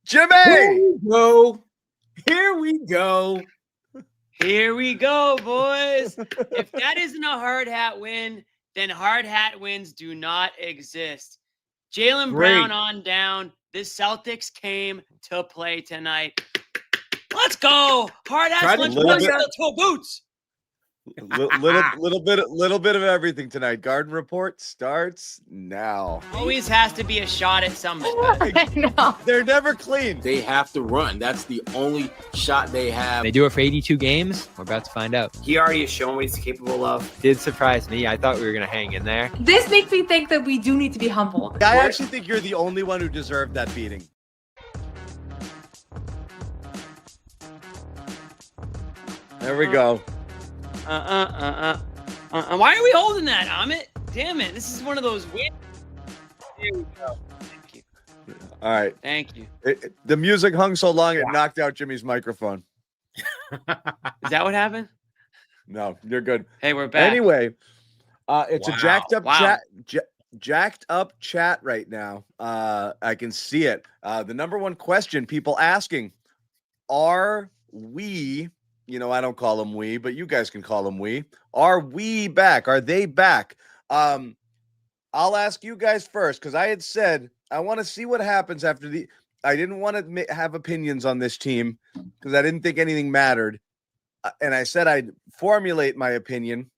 Jimmy! No. Here we go. Here we go, boys. If that isn't a hard hat win, then hard hat wins do not exist. Jaylen Brown on down. The Celtics came to play tonight. Let's go. Hard ass lunch boys to boots. Little bit of everything tonight. Garden Report starts now. Always has to be a shot at somebody. No. They're never clean. They have to run. That's the only shot they have. They do it for 82 games. We're about to find out. He already has shown what he's capable of. Did surprise me. I thought we were going to hang in there. This makes me think that we do need to be humble. I actually think you're the only one who deserved that beating. There we go. Why are we holding that, Amit? Damn it. This is one of those weird. Here we go. Thank you. All right. Thank you. The music hung so long it knocked out Jimmy's microphone. Is that what happened? No, you're good. Hey, we're back. Anyway, it's a jacked up chat right now. I can see it. The number one question people asking, are we, I don't call them we, but you guys can call them we. Are we back? Are they back? I'll ask you guys first because I had said I want to see what happens after I didn't want to have opinions on this team because I didn't think anything mattered. And I said I'd formulate my opinion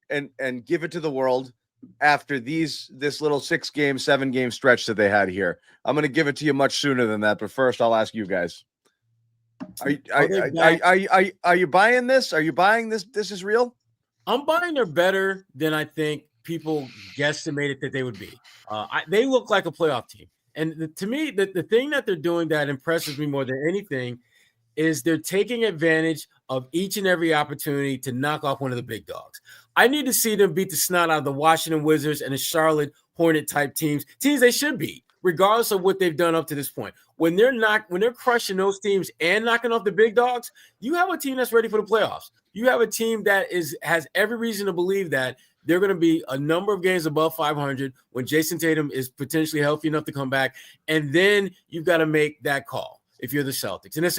and give it to the world after this little 6-game, 7-game stretch that they had here. I'm going to give it to you much sooner than that. But first, I'll ask you guys. Are you buying this? Are you buying this? This is real? I'm buying they're better than I think people guesstimated that they would be. They look like a playoff team. And to me, the thing that they're doing that impresses me more than anything is they're taking advantage of each and every opportunity to knock off one of the big dogs. I need to see them beat the snot out of the Washington Wizards and the Charlotte Hornet type teams they should beat, regardless of what they've done up to this point. When they're crushing those teams and knocking off the big dogs, you have a team that's ready for the playoffs. You have a team that has every reason to believe that they're going to be a number of games above 500 when Jason Tatum is potentially healthy enough to come back. And then you've got to make that call if you're the Celtics. And it's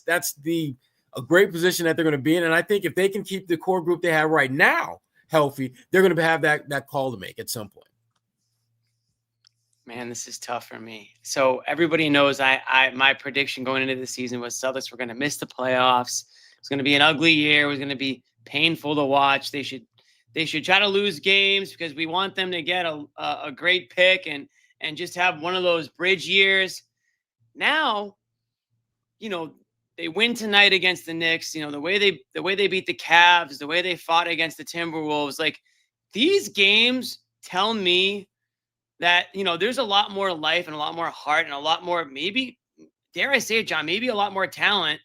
that's a great position that they're going to be in. And I think if they can keep the core group they have right now healthy, they're going to have that call to make at some point. Man, this is tough for me. So everybody knows my prediction going into the season was Celtics were going to miss the playoffs. It's going to be an ugly year. It was going to be painful to watch. They should try to lose games because we want them to get a great pick and just have one of those bridge years. Now, they win tonight against the Knicks. The way they beat the Cavs, the way they fought against the Timberwolves, like these games tell me that, there's a lot more life and a lot more heart and a lot more, maybe, dare I say it, John, maybe a lot more talent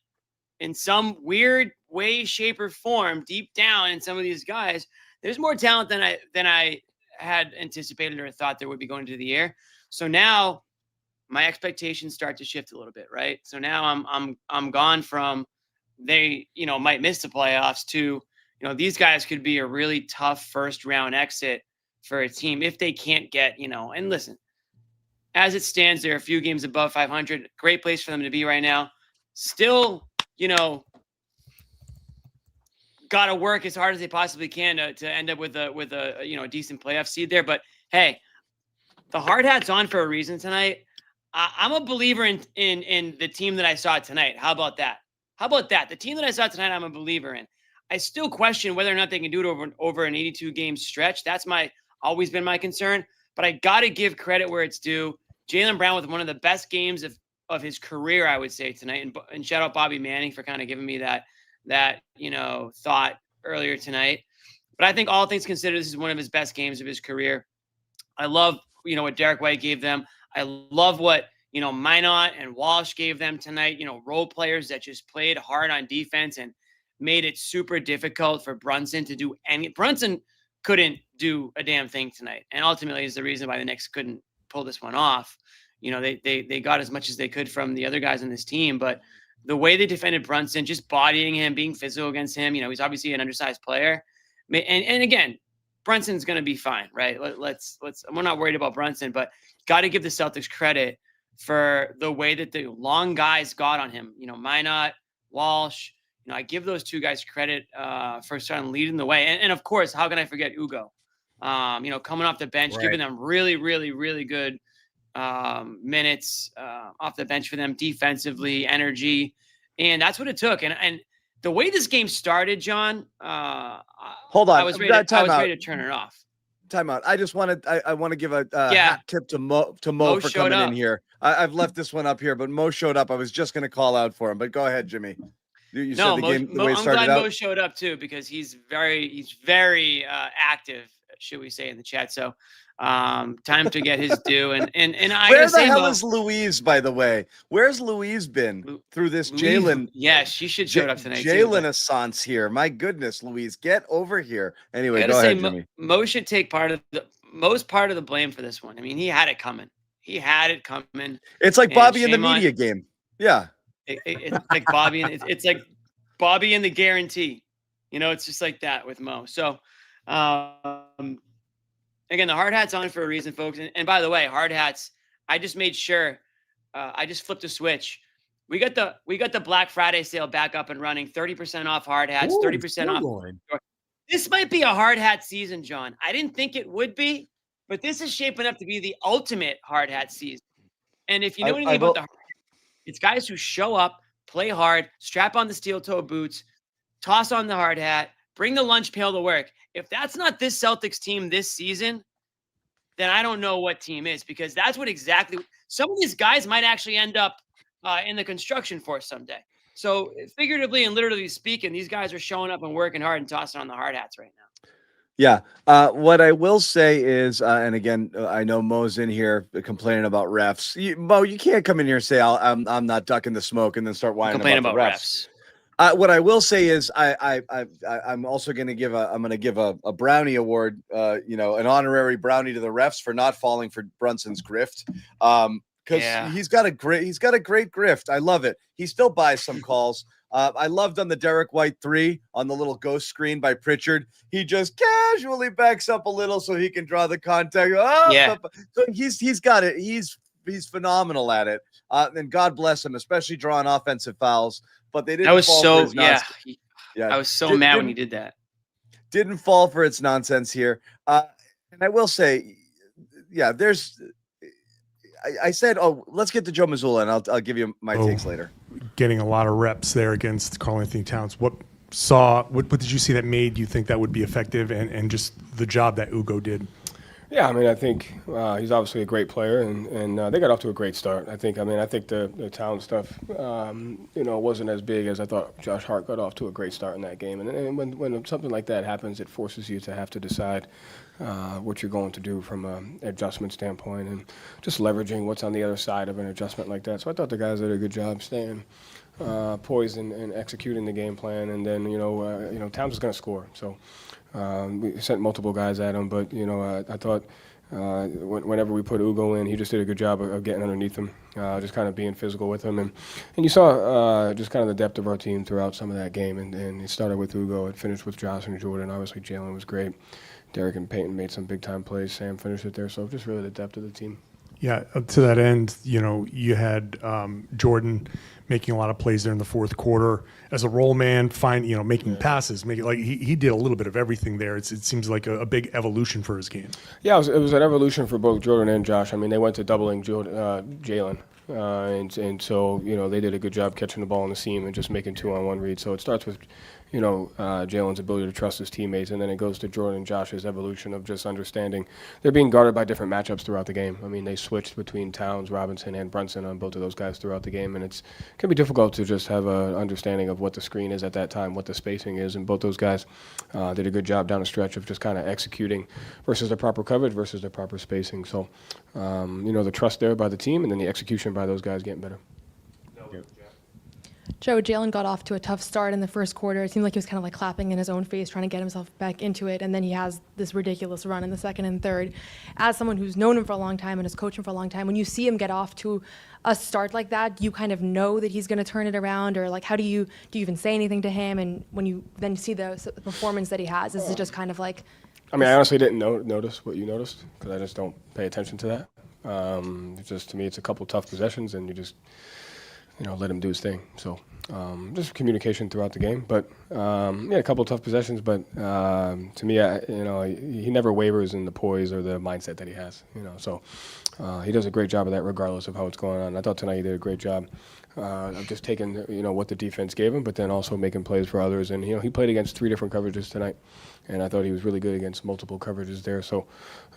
in some weird way, shape, or form deep down in some of these guys. There's more talent than I had anticipated or thought there would be going into the year. So now my expectations start to shift a little bit, right? So now I'm gone from they, might miss the playoffs to, these guys could be a really tough first round exit for a team if they can't get, and listen, as it stands, they're a few games above 500. Great place for them to be right now. Still, got to work as hard as they possibly can to end up with a decent playoff seed there. But hey, the hard hat's on for a reason tonight. I'm a believer in the team that I saw tonight. How about that? The team that I saw tonight, I'm a believer in. I still question whether or not they can do it over an 82 game stretch. That's always been my concern. But I got to give credit where it's due. Jaylen Brown with one of the best games of his career, I would say tonight. And shout out Bobby Manning for kind of giving me that thought earlier tonight. But I think all things considered, this is one of his best games of his career. I love, what Derek White gave them. I love what, Minot and Walsh gave them tonight, role players that just played hard on defense and made it super difficult for Brunson to do Brunson couldn't do a damn thing tonight. And ultimately is the reason why the Knicks couldn't pull this one off. They got as much as they could from the other guys on this team, but the way they defended Brunson, just bodying him, being physical against him, he's obviously an undersized player. And again, Brunson's going to be fine, right? We're not worried about Brunson, but got to give the Celtics credit for the way that the long guys got on him. Minot, Walsh. I give those two guys credit for starting leading the way. And of course, how can I forget Ugo? Coming off the bench, Right. giving them really, really, really good minutes off the bench for them defensively, energy. And that's what it took. And the way this game started, John, hold on. I was ready to turn it off. Timeout. I just want to give a hat tip to Mo for coming in here. I've left this one up here, but Mo showed up. I was just going to call out for him, but go ahead, Jimmy. You said the game, the way it started out. I'm glad Mo showed up too, because he's very active, should we say, in the chat. So time to get his due. And I where the hell is Louise, by the way? Where's Louise been through this Jaylen? Yeah, she should show up tonight. Jaylen-assance here. My goodness, Louise, get over here. Anyway, go ahead, Jimmy. Mo should take most part of the blame for this one. I mean, he had it coming. It's like Bobby in the media game. Yeah. It's like Bobby. It's like Bobby in the guarantee. It's just like that with Mo. So, again, the hard hat's on for a reason, folks. And by the way, hard hats, I just made sure I just flipped a switch. We got the Black Friday sale back up and running. 30% off hard hats, 30% off. This might be a hard hat season, John. I didn't think it would be, but this is shaping up to be the ultimate hard hat season. And if you know anything about the hard hat, it's guys who show up, play hard, strap on the steel-toe boots, toss on the hard hat, bring the lunch pail to work. If that's not this Celtics team this season, then I don't know what team is, because that's what exactly some of these guys might actually end up in the construction force someday. So figuratively and literally speaking, these guys are showing up and working hard and tossing on the hard hats right now. Yeah. What I will say is, and again, I know Mo's in here complaining about refs. Mo, you can't come in here and say I'm not ducking the smoke and then start whining about the refs. What I will say is I'm also going to give a Brownie award, an honorary Brownie to the refs for not falling for Brunson's grift. Because he's got a great grift. I love it. He still buys some calls. I loved on the Derek White 3 on the little ghost screen by Pritchard. He just casually backs up a little so he can draw the contact. So he's got it. He's phenomenal at it. And God bless him, especially drawing offensive fouls. But they didn't. That was fall I was so mad when he did that. Didn't fall for its nonsense here. And I will say, I said, let's get to Joe Mazzulla, and I'll give you my takes later. Getting a lot of reps there against Karl-Anthony Towns. What did you see that made you think that would be effective, and just the job that Ugo did? Yeah, I mean, I think he's obviously a great player, and they got off to a great start. I think the Towns stuff, wasn't as big as I thought. Josh Hart got off to a great start in that game, and when something like that happens, it forces you to have to decide what you're going to do from an adjustment standpoint, and just leveraging what's on the other side of an adjustment like that. So I thought the guys did a good job staying poised and executing the game plan, and then Towns is going to score. So we sent multiple guys at him, but I thought whenever we put Ugo in, he just did a good job of getting underneath him, just kind of being physical with him, and you saw just kind of the depth of our team throughout some of that game, and it started with Ugo, it finished with Josh and Jordan. Obviously Jaylen was great. Derek and Peyton made some big time plays. Sam finished it there, so just really the depth of the team. Yeah, up to that end, you had Jordan making a lot of plays there in the fourth quarter as a roll man, making passes, he did a little bit of everything there. It seems like a big evolution for his game. Yeah, it was an evolution for both Jordan and Josh. I mean, they went to doubling Jaylen, and so they did a good job catching the ball on the seam and just making 2-on-1 reads. So it starts with Jaylen's ability to trust his teammates, and then it goes to Jordan and Josh's evolution of just understanding they're being guarded by different matchups throughout the game. I mean, they switched between Towns, Robinson, and Brunson on both of those guys throughout the game, and it can be difficult to just have an understanding of what the screen is at that time, what the spacing is, and both those guys did a good job down the stretch of just kind of executing versus the proper coverage versus the proper spacing. So, the trust there by the team, and then the execution by those guys getting better. Joe, Jaylen got off to a tough start in the first quarter. It seemed like he was kind of like clapping in his own face, trying to get himself back into it. And then he has this ridiculous run in the second and third. As someone who's known him for a long time and has coached him for a long time, when you see him get off to a start like that, do you kind of know that he's going to turn it around? Or like, do you even say anything to him? And when you then see the performance that he has, is it just kind of like... I mean, I honestly didn't notice what you noticed because I just don't pay attention to that. Just to me, it's a couple tough possessions, and you just let him do his thing. So just communication throughout the game. But a couple tough possessions. But to me, he never wavers in the poise or the mindset that he has. So he does a great job of that, regardless of how it's going on. I thought tonight he did a great job of just taking what the defense gave him, but then also making plays for others. And he played against 3 different coverages tonight, and I thought he was really good against multiple coverages there. So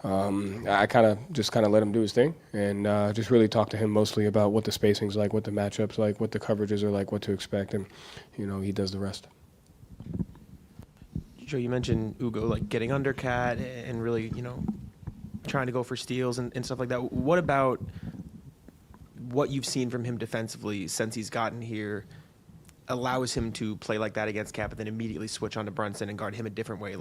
I kind of let him do his thing, and just really talk to him mostly about what the spacing's like, what the matchups like, what the coverages are like, what to expect, and he does the rest. Joe, you mentioned Ugo like getting under Cat and really trying to go for steals and stuff like that. What about what you've seen from him defensively since he's gotten here allows him to play like that against Cat, but then immediately switch on to Brunson and guard him a different way?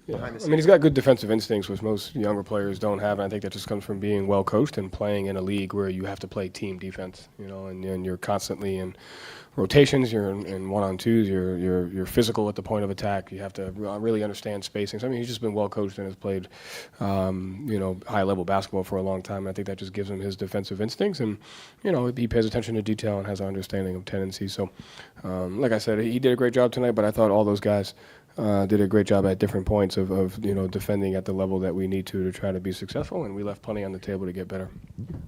He's got good defensive instincts, which most younger players don't have, and I think that just comes from being well coached and playing in a league where you have to play team defense, and you're constantly in rotations, you're in 1-on-2s, you're physical at the point of attack. You have to really understand spacing. So, he's just been well coached and has played, high level basketball for a long time. And I think that just gives him his defensive instincts, and he pays attention to detail and has an understanding of tendencies. So, like I said, he did a great job tonight. But I thought all those guys did a great job at different points of defending at the level that we need to try to be successful, and we left plenty on the table to get better.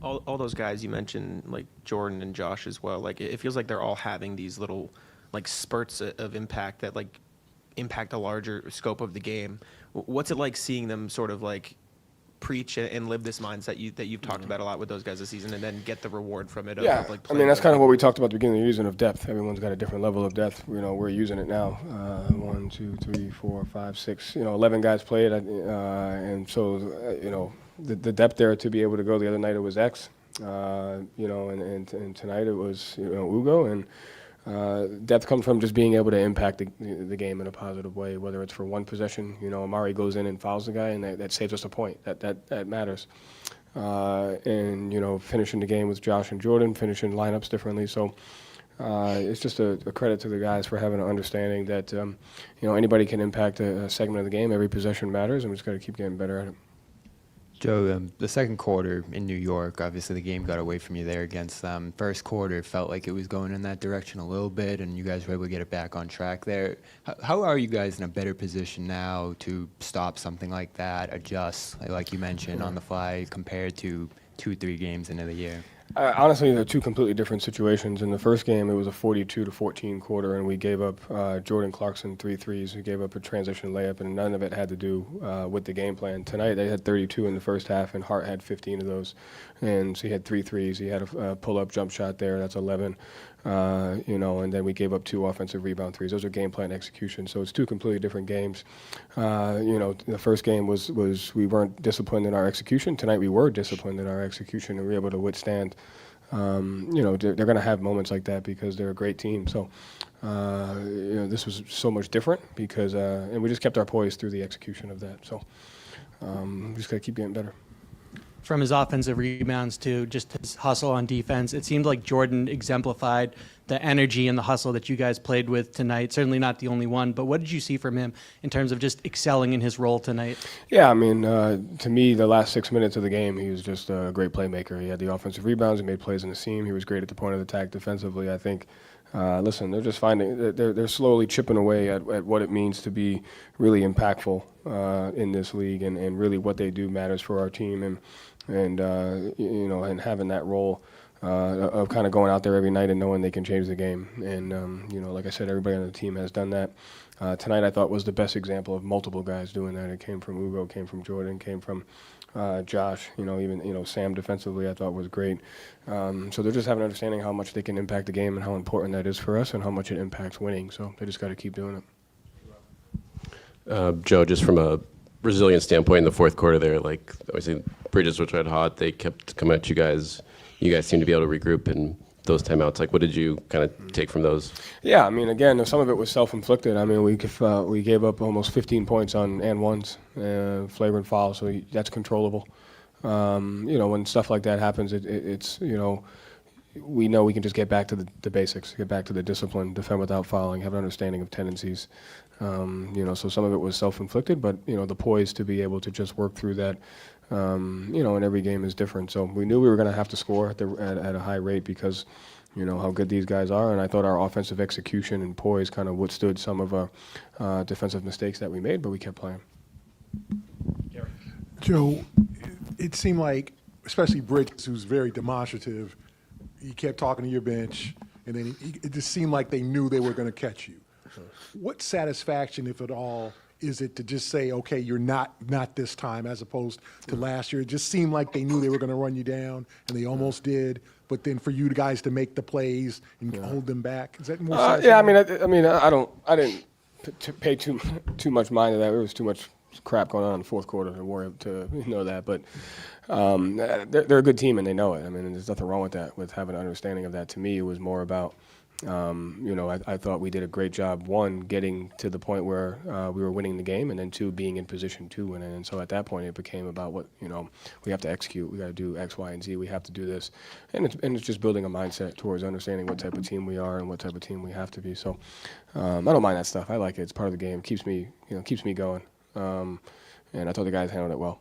All those guys you mentioned, like Jordan and Josh as well, like it feels like they're all having these little like spurts of impact that like impact a larger scope of the game. What's it like seeing them sort of like preach and live this mindset that you've talked about a lot with those guys this season, and then get the reward from it? Yeah, that's kind of what we talked about at the beginning of the season, of depth. Everyone's got a different level of depth. We're using it now. 1, 2, 3, 4, 5, 6. 11 guys played, and so the depth there to be able to go. The other night it was X, and tonight it was Ugo, and depth comes from just being able to impact the game in a positive way, whether it's for one possession. Amari goes in and fouls the guy, and that saves us a point. That matters. And finishing the game with Josh and Jordan, finishing lineups differently. So it's just a credit to the guys for having an understanding that anybody can impact a segment of the game. Every possession matters, and we just got to keep getting better at it. Joe, the second quarter in New York, obviously the game got away from you there against them. First quarter felt like it was going in that direction a little bit, and you guys were able to get it back on track there. How are you guys in a better position now to stop something like that, adjust, like you mentioned, on the fly, compared to 2-3 games into the year? Honestly, they're 2 completely different situations. In the first game, it was a 42-14 quarter, and we gave up Jordan Clarkson 3 threes. We gave up a transition layup, and none of it had to do with the game plan. Tonight, they had 32 in the first half, and Hart had 15 of those. And so he had 3 threes. He had a pull-up jump shot there. That's 11. And then we gave up 2 offensive rebound threes. Those are game plan execution. So it's 2 completely different games. The first game was we weren't disciplined in our execution. Tonight we were disciplined in our execution, and we were able to withstand. They're going to have moments like that because they're a great team. So, this was so much different because, and we just kept our poise through the execution of that. So, we just got to keep getting better. From his offensive rebounds to just his hustle on defense, it seemed like Jordan exemplified the energy and the hustle that you guys played with tonight. Certainly not the only one, but what did you see from him in terms of just excelling in his role tonight? Yeah, to me, the last 6 minutes of the game, he was just a great playmaker. He had the offensive rebounds, he made plays in the seam, he was great at the point of attack defensively. I think, they're just finding, they're slowly chipping away at what it means to be really impactful in this league, and really what they do matters for our team, and having that role of kind of going out there every night and knowing they can change the game. And, like I said, everybody on the team has done that. Tonight I thought was the best example of multiple guys doing that. It came from Ugo, came from Jordan, came from Josh, even Sam defensively I thought was great. So they're just having an understanding how much they can impact the game and how important that is for us and how much it impacts winning. So they just got to keep doing it. Joe, just from a resilient standpoint in the fourth quarter there, like obviously Bridges was red hot. They kept coming at you guys. You guys seemed to be able to regroup in those timeouts. Like, what did you kind of take from those? Yeah, again, some of it was self-inflicted. We gave up almost 15 points on and ones, flagrant foul, so that's controllable. When stuff like that happens, it's we know we can just get back to the basics, get back to the discipline, defend without fouling, have an understanding of tendencies. So some of it was self-inflicted, but the poise to be able to just work through that And every game is different. So we knew we were going to have to score at a high rate because, how good these guys are. And I thought our offensive execution and poise kind of withstood some of our defensive mistakes that we made, but we kept playing. Joe, it seemed like, especially Bridges, who's very demonstrative, he kept talking to your bench, and then it just seemed like they knew they were going to catch you. What satisfaction, if at all, is it to just say, okay, you're not this time, as opposed to last year? It just seemed like they knew they were going to run you down, and they almost did. But then for you guys to make the plays and hold them back, is that more? Yeah, I didn't pay too much mind to that. There was too much crap going on in the fourth quarter to worry to know that. But they're a good team and they know it. I mean, there's nothing wrong with that. With having an understanding of that, to me, it was more about. I thought we did a great job, one, getting to the point where we were winning the game, and then two, being in position to win it. And so at that point, it became about what, we have to execute. We got to do X, Y, and Z. We have to do this. And it's just building a mindset towards understanding what type of team we are and what type of team we have to be. So I don't mind that stuff. I like it. It's part of the game. Keeps me going. And I thought the guys handled it well.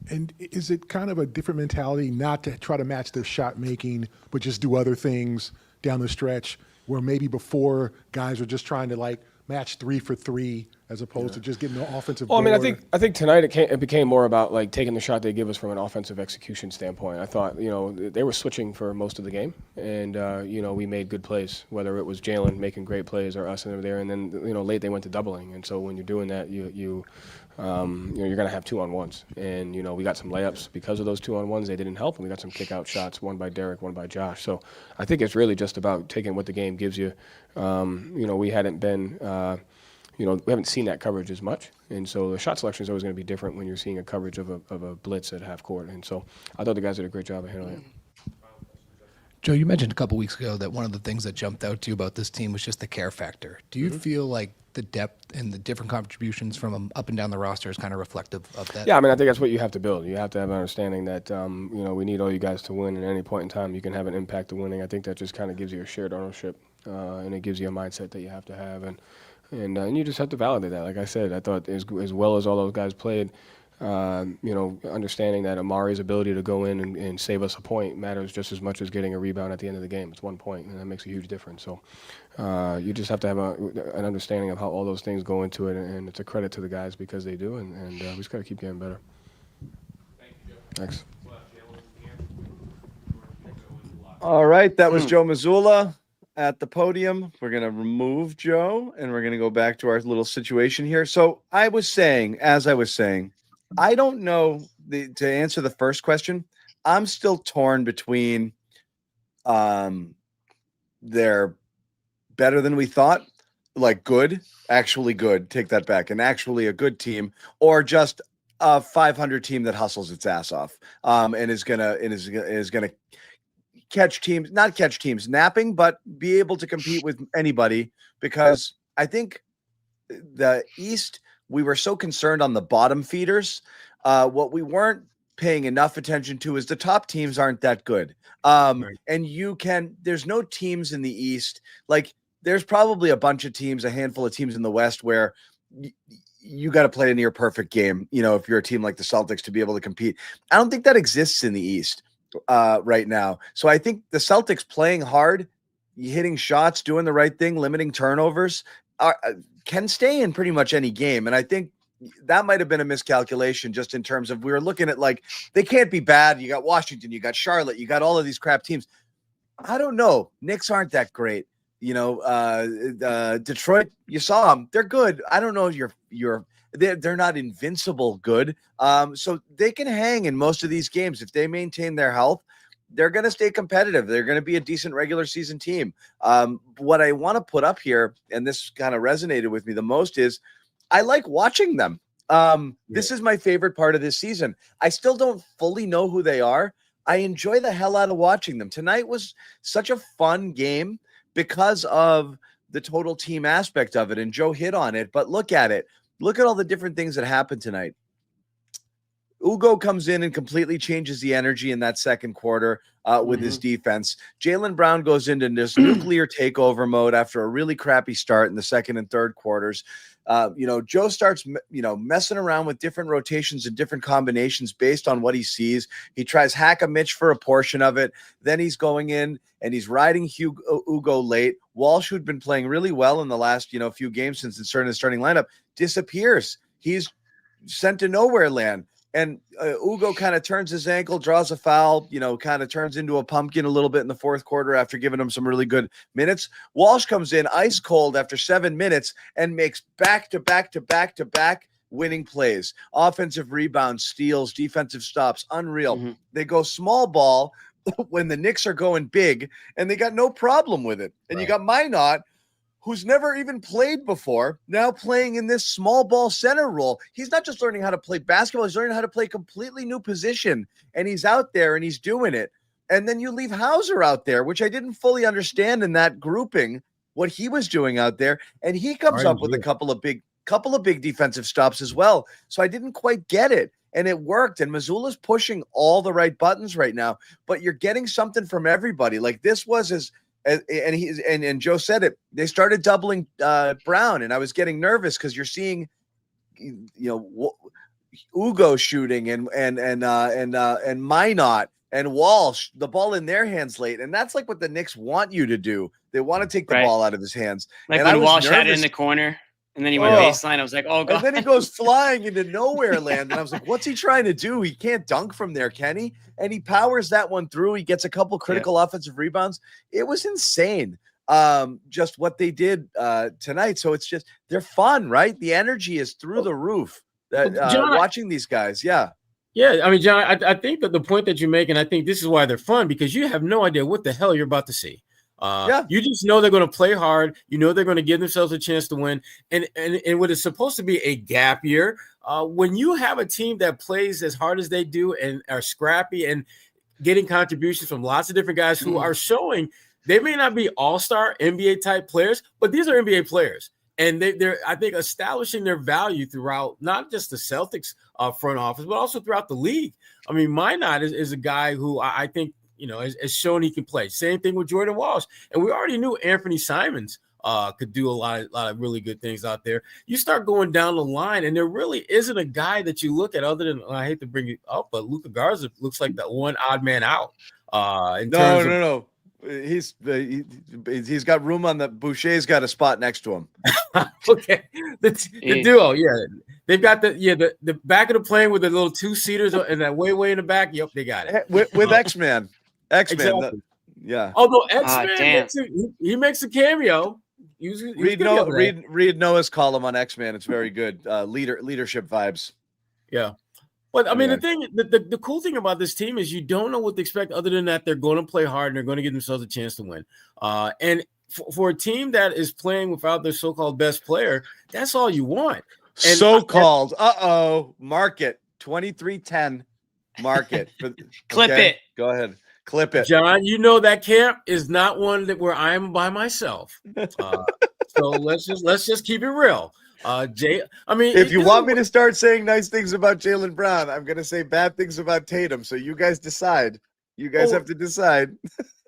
And is it kind of a different mentality not to try to match their shot making, but just do other things down the stretch, where maybe before guys were just trying to match 3 for 3 as opposed to just getting the offensive board? I think tonight it became more about taking the shot they give us from an offensive execution standpoint. I thought, they were switching for most of the game, and we made good plays, whether it was Jaylen making great plays or us over there, and then late they went to doubling, and so when you're doing that, you're going to have 2-on-1s, and we got some layups because of those 2-on-1s. They didn't help, and we got some kick-out shots, one by Derek, one by Josh. So I think it's really just about taking what the game gives you. We hadn't been, we haven't seen that coverage as much, and so the shot selection is always going to be different when you're seeing a coverage of a blitz at half court. And so I thought the guys did a great job of handling it. Joe, you mentioned a couple weeks ago that one of the things that jumped out to you about this team was just the care factor. Do you feel like the depth and the different contributions from up and down the roster is kind of reflective of that? Yeah, I think that's what you have to build. You have to have an understanding that, we need all you guys to win. At any point in time, you can have an impact of winning. I think that just kind of gives you a shared ownership, and it gives you a mindset that you have to have. And you just have to validate that. Like I said, I thought as well as all those guys played, understanding that Amari's ability to go in and save us a point matters just as much as getting a rebound at the end of the game. It's 1 point, and that makes a huge difference. So you just have to have an understanding of how all those things go into it, and it's a credit to the guys because they do, and we just got to keep getting better. Thank you, Joe. Thanks. All right, that was Joe Mazzulla at the podium. We're going to remove Joe, and we're going to go back to our little situation here. So as I was saying, I don't know to answer the first question. I'm still torn between they're better than we thought, good, actually good, take that back, and actually a good team, or just a 500 team that hustles its ass off and is gonna not catch teams napping, but be able to compete with anybody, because I think the East, we were so concerned on the bottom feeders. What we weren't paying enough attention to is the top teams aren't that good. Right. And there's no teams in the East. There's probably a bunch of teams, a handful of teams in the West where you got to play a near perfect game, if you're a team like the Celtics, to be able to compete. I don't think that exists in the East right now. So I think the Celtics playing hard, hitting shots, doing the right thing, limiting turnovers, can stay in pretty much any game. And I think that might have been a miscalculation, just in terms of, we were looking at they can't be bad. You got Washington, you got Charlotte, you got all of these crap teams. I don't know. Knicks aren't that great. Detroit, you saw them. They're good. I don't know. They're not invincible good. So they can hang in most of these games. If they maintain their health, they're going to stay competitive. They're going to be a decent regular season team. What I want to put up here, and this kind of resonated with me the most, is I like watching them. This is my favorite part of this season. I still don't fully know who they are. I enjoy the hell out of watching them. Tonight was such a fun game because of the total team aspect of it, and Joe hit on it. But look at it. Look at all the different things that happened tonight. Ugo comes in and completely changes the energy in that second quarter with his defense. Jaylen Brown goes into this nuclear takeover mode after a really crappy start in the second and third quarters. Joe starts, messing around with different rotations and different combinations based on what he sees. He tries hack a Mitch for a portion of it. Then he's going in and he's riding Ugo late. Walsh, who'd been playing really well in the last, few games since it's starting the starting lineup, disappears. He's sent to nowhere land. And Ugo kind of turns his ankle, draws a foul, kind of turns into a pumpkin a little bit in the fourth quarter after giving him some really good minutes. Walsh comes in ice cold after 7 minutes and makes back-to-back winning plays. Offensive rebounds, steals, defensive stops, unreal. Mm-hmm. They go small ball when the Knicks are going big, and they got no problem with it. And you got Minot, who's never even played before, now playing in this small ball center role. He's not just learning how to play basketball, he's learning how to play a completely new position, and he's out there and he's doing it. And then you leave Hauser out there, which I didn't fully understand in that grouping, what he was doing out there, and he comes up with a couple of big defensive stops as well. So I didn't quite get it, and it worked. And Mazzulla's pushing all the right buttons right now, but you're getting something from everybody. Like this was and Joe said it. They started doubling Brown, and I was getting nervous because you're seeing, Ugo shooting and Minot and Walsh, the ball in their hands late, and that's like what the Knicks want you to do. They want to take the ball out of his hands. Like when Walsh had it in the corner. And then he went baseline. I was like, oh, God. And then he goes flying into nowhere land. And I was like, what's he trying to do? He can't dunk from there, can he? And he powers that one through. He gets a couple critical offensive rebounds. It was insane, just what they did tonight. So it's just, they're fun, right? The energy is through the roof. John, watching these guys, Yeah, I mean, John, I think that the point that you're making, I think this is why they're fun, because you have no idea what the hell you're about to see. You just know they're going to play hard. You know they're going to give themselves a chance to win. And what is supposed to be a gap year, when you have a team that plays as hard as they do and are scrappy and getting contributions from lots of different guys who are showing they may not be all-star NBA type players, but these are NBA players. And they're, I think, establishing their value throughout not just the Celtics front office, but also throughout the league. I mean, Minot is a guy who I think, has shown he can play. Same thing with Jordan Walsh. And we already knew Anthony Simons could do a lot of really good things out there. You start going down the line, and there really isn't a guy that you look at other than, I hate to bring it up, but Luka Garza looks like that one odd man out. No. He's got room on the Boucher's got a spot next to him. Okay. The duo, they've got the back of the plane with the little two-seaters and that way in the back. Yep, they got it. With X-Man. Exactly. Although X-Man he makes a cameo. Read Noah's column on X-Man. It's very good. Leadership vibes. Yeah. But I mean, the cool thing about this team is you don't know what to expect other than that they're going to play hard and they're going to give themselves a chance to win. And for a team that is playing without their so-called best player, that's all you want. And so-called. Mark it. 23-10. Mark it. Clip it. Go ahead. Clip it. John, that camp is not one where I am by myself. So let's just keep it real. If you want me to start saying nice things about Jaylen Brown, I'm going to say bad things about Tatum. So you guys decide. You guys have to decide.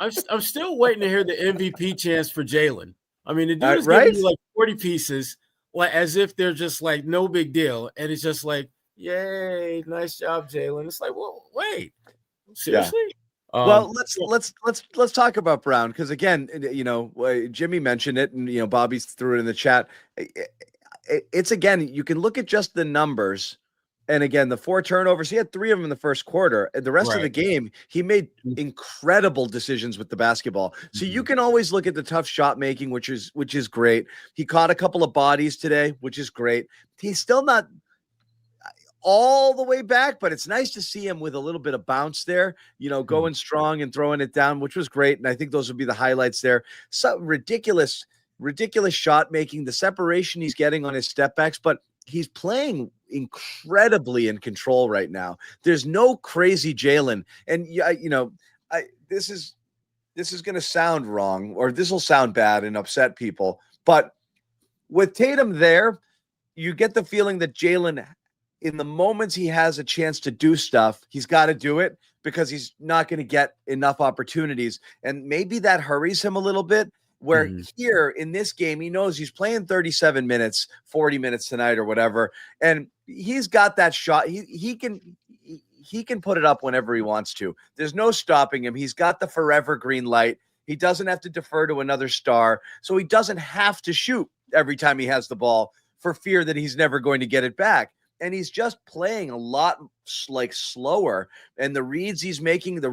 I'm still waiting to hear the MVP chance for Jaylen. I mean, the dude is giving you like 40 pieces, like as if they're just like no big deal, and it's just like, yay, nice job, Jaylen. It's like, well, wait, seriously? Yeah. Well, let's talk about Brown because again, Jimmy mentioned it, and Bobby threw it in the chat. It's again, you can look at just the numbers, and again, the 4 turnovers. He had 3 of them in the first quarter. And the rest of the game, he made incredible decisions with the basketball. So you can always look at the tough shot making, which is great. He caught a couple of bodies today, which is great. He's still not all the way back, but it's nice to see him with a little bit of bounce there, going strong and throwing it down, which was great. And I think those would be the highlights there. So ridiculous shot making, the separation he's getting on his step backs, but he's playing incredibly in control right now. There's no crazy Jaylen. And this is going to sound wrong, or this will sound bad and upset people, but with Tatum there, you get the feeling that Jaylen, in the moments he has a chance to do stuff, he's got to do it because he's not going to get enough opportunities. And maybe that hurries him a little bit. Where here in this game, he knows he's playing 37 minutes, 40 minutes tonight or whatever, and he's got that shot. He can put it up whenever he wants to. There's no stopping him. He's got the forever green light. He doesn't have to defer to another star, so he doesn't have to shoot every time he has the ball for fear that he's never going to get it back. And he's just playing a lot like slower. And the reads he's making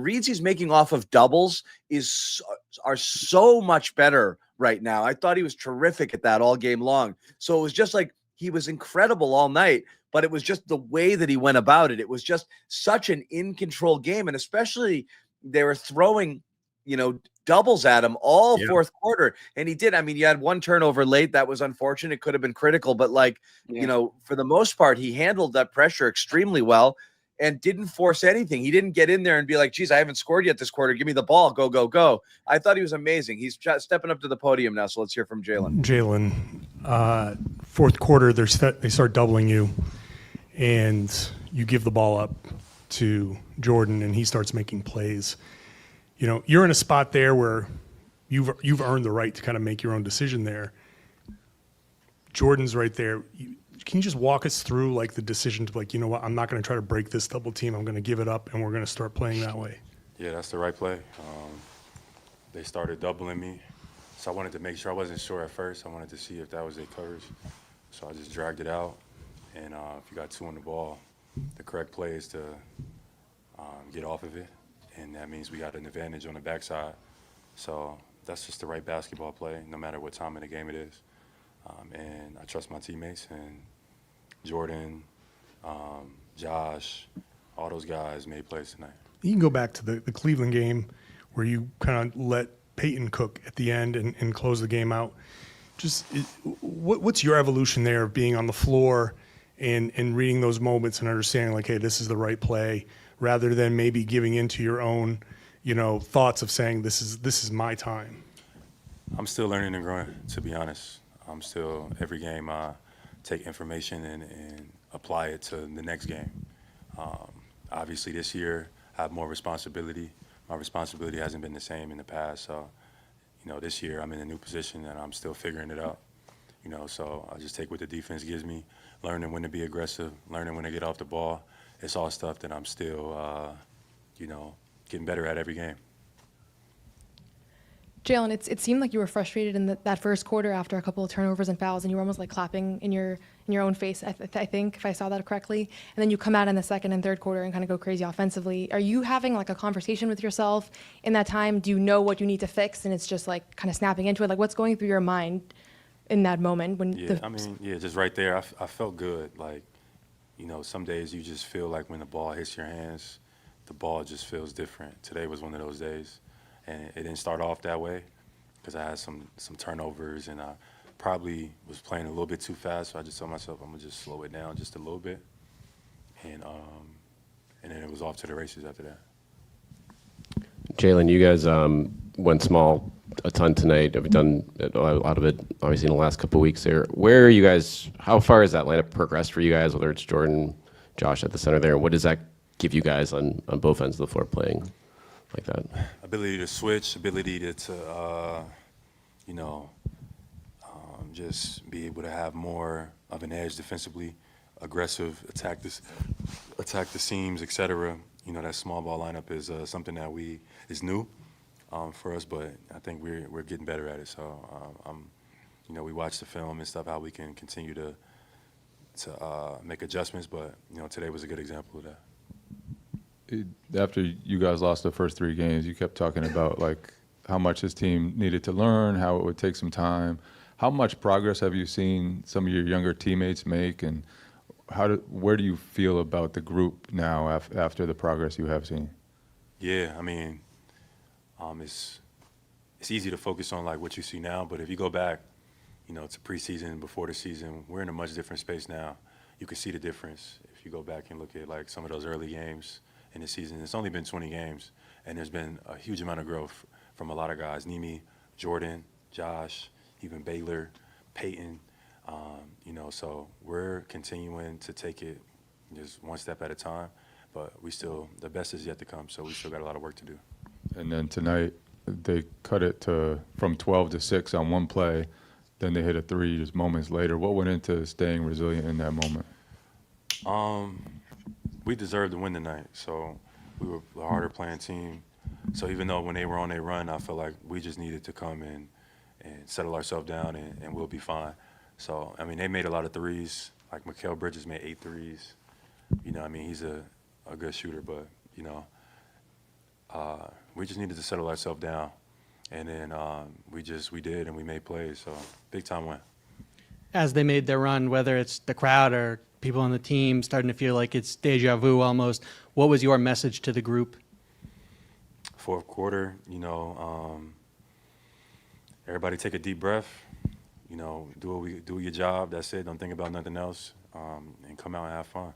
off of doubles are so much better right now. I thought he was terrific at that all game long. So it was just like he was incredible all night, but it was just the way that he went about it. It was just such an in control game. And especially they were throwing, doubles at him all fourth quarter. And he did. I mean, you had one turnover late. That was unfortunate. It could have been critical, but for the most part, he handled that pressure extremely well and didn't force anything. He didn't get in there and be like, geez, I haven't scored yet this quarter. Give me the ball. Go, go, go. I thought he was amazing. He's stepping up to the podium now. So let's hear from Jaylen. Fourth quarter, they start doubling you and you give the ball up to Jordan and he starts making plays. You're in a spot there where you've earned the right to kind of make your own decision there. Jordan's right there. Can you just walk us through like the decision to what, I'm not going to try to break this double team. I'm going to give it up and we're going to start playing that way. Yeah, that's the right play. They started doubling me. So I wanted to make sure. I wasn't sure at first. I wanted to see if that was their coverage. So I just dragged it out. And if you got two on the ball, the correct play is to get off of it. And that means we got an advantage on the backside. So that's just the right basketball play, no matter what time of the game it is. And I trust my teammates. And Jordan, Josh, all those guys made plays tonight. You can go back to the Cleveland game where you kind of let Peyton cook at the end and close the game out. What's your evolution there of being on the floor and reading those moments and understanding like, hey, this is the right play, rather than maybe giving into your own, thoughts of saying this is my time? I'm still learning and growing, to be honest. I'm still, every game I take information and apply it to the next game. Obviously this year I have more responsibility. My responsibility hasn't been the same in the past. So, this year I'm in a new position and I'm still figuring it out. So I just take what the defense gives me, learning when to be aggressive, learning when to get off the ball. It's all stuff that I'm still, getting better at every game. Jaylen, it seemed like you were frustrated in that first quarter after a couple of turnovers and fouls, and you were almost like clapping in your own face, I think, if I saw that correctly. And then you come out in the second and third quarter and kind of go crazy offensively. Are you having like a conversation with yourself in that time? Do you know what you need to fix, and it's just like kind of snapping into it? Like, what's going through your mind in that moment? Just right there, I felt good. Like, some days you just feel like when the ball hits your hands, the ball just feels different. Today was one of those days. And it didn't start off that way because I had some turnovers and I probably was playing a little bit too fast. So I just told myself I'm going to just slow it down just a little bit. And then it was off to the races after that. Jaylen, you guys went small a ton tonight. Have done a lot of it, obviously, in the last couple of weeks there. Where are you guys, how far has that lineup progressed for you guys, whether it's Jordan, Josh at the center there? And what does that give you guys on both ends of the floor playing like that? Ability to switch, ability to just be able to have more of an edge defensively, aggressive, attack the seams, etc. That small ball lineup is something that is new for us, but I think we're getting better at it. So we watch the film and stuff, how we can continue to make adjustments, but today was a good example of that. After you guys lost the first three games, you kept talking about like how much this team needed to learn, how it would take some time. How much progress have you seen some of your younger teammates make, and where do you feel about the group now after the progress you have seen? Yeah, I mean, it's easy to focus on like what you see now, but if you go back, to preseason, before the season, we're in a much different space now. You can see the difference if you go back and look at like some of those early games in the season. It's only been 20 games, and there's been a huge amount of growth from a lot of guys. Nimi, Jordan, Josh, even Baylor, Peyton. So we're continuing to take it just one step at a time, but the best is yet to come, so we still got a lot of work to do. And then tonight, they cut it from 12 to 6 on one play. Then they hit a three just moments later. What went into staying resilient in that moment? We deserved to win tonight, so we were the harder playing team. So even though when they were on their run, I felt like we just needed to come in and settle ourselves down, and we'll be fine. So, I mean, they made a lot of threes. Like Mikal Bridges made 8 threes. You know, I mean, he's a good shooter, but, you know, we just needed to settle ourselves down. And then we did, and we made plays. So, big-time win. As they made their run, whether it's the crowd or people on the team starting to feel like it's deja vu almost, what was your message to the group? Fourth quarter, you know, everybody take a deep breath. You know, do your job. That's it. Don't think about nothing else, and come out and have fun.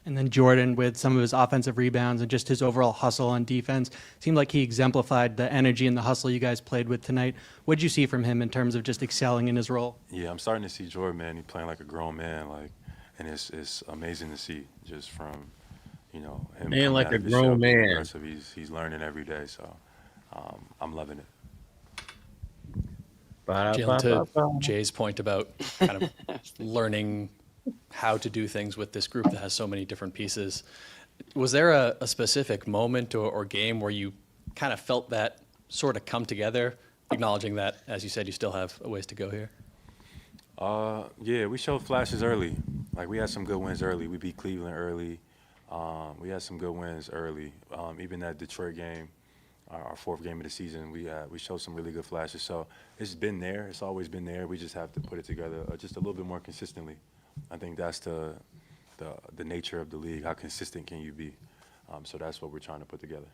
And then Jordan, with some of his offensive rebounds and just his overall hustle on defense, seemed like he exemplified the energy and the hustle you guys played with tonight. What did you see from him in terms of just excelling in his role? Yeah, I'm starting to see Jordan, man. He's playing like a grown man, and it's amazing to see just from, you know, him. Man, like a grown man. He's learning every day, so I'm loving it. Jaylen, to Jay's point about kind of learning how to do things with this group that has so many different pieces, was there a specific moment or game where you kind of felt that sort of come together, acknowledging that, as you said, you still have a ways to go here? Yeah, we showed flashes early. Like, we had some good wins early. We beat Cleveland early. We had some good wins early. Even that Detroit game, our fourth game of the season, we showed some really good flashes. So it's been there. It's always been there. We just have to put it together just a little bit more consistently. I think that's the nature of the league. How consistent can you be? So that's what we're trying to put together.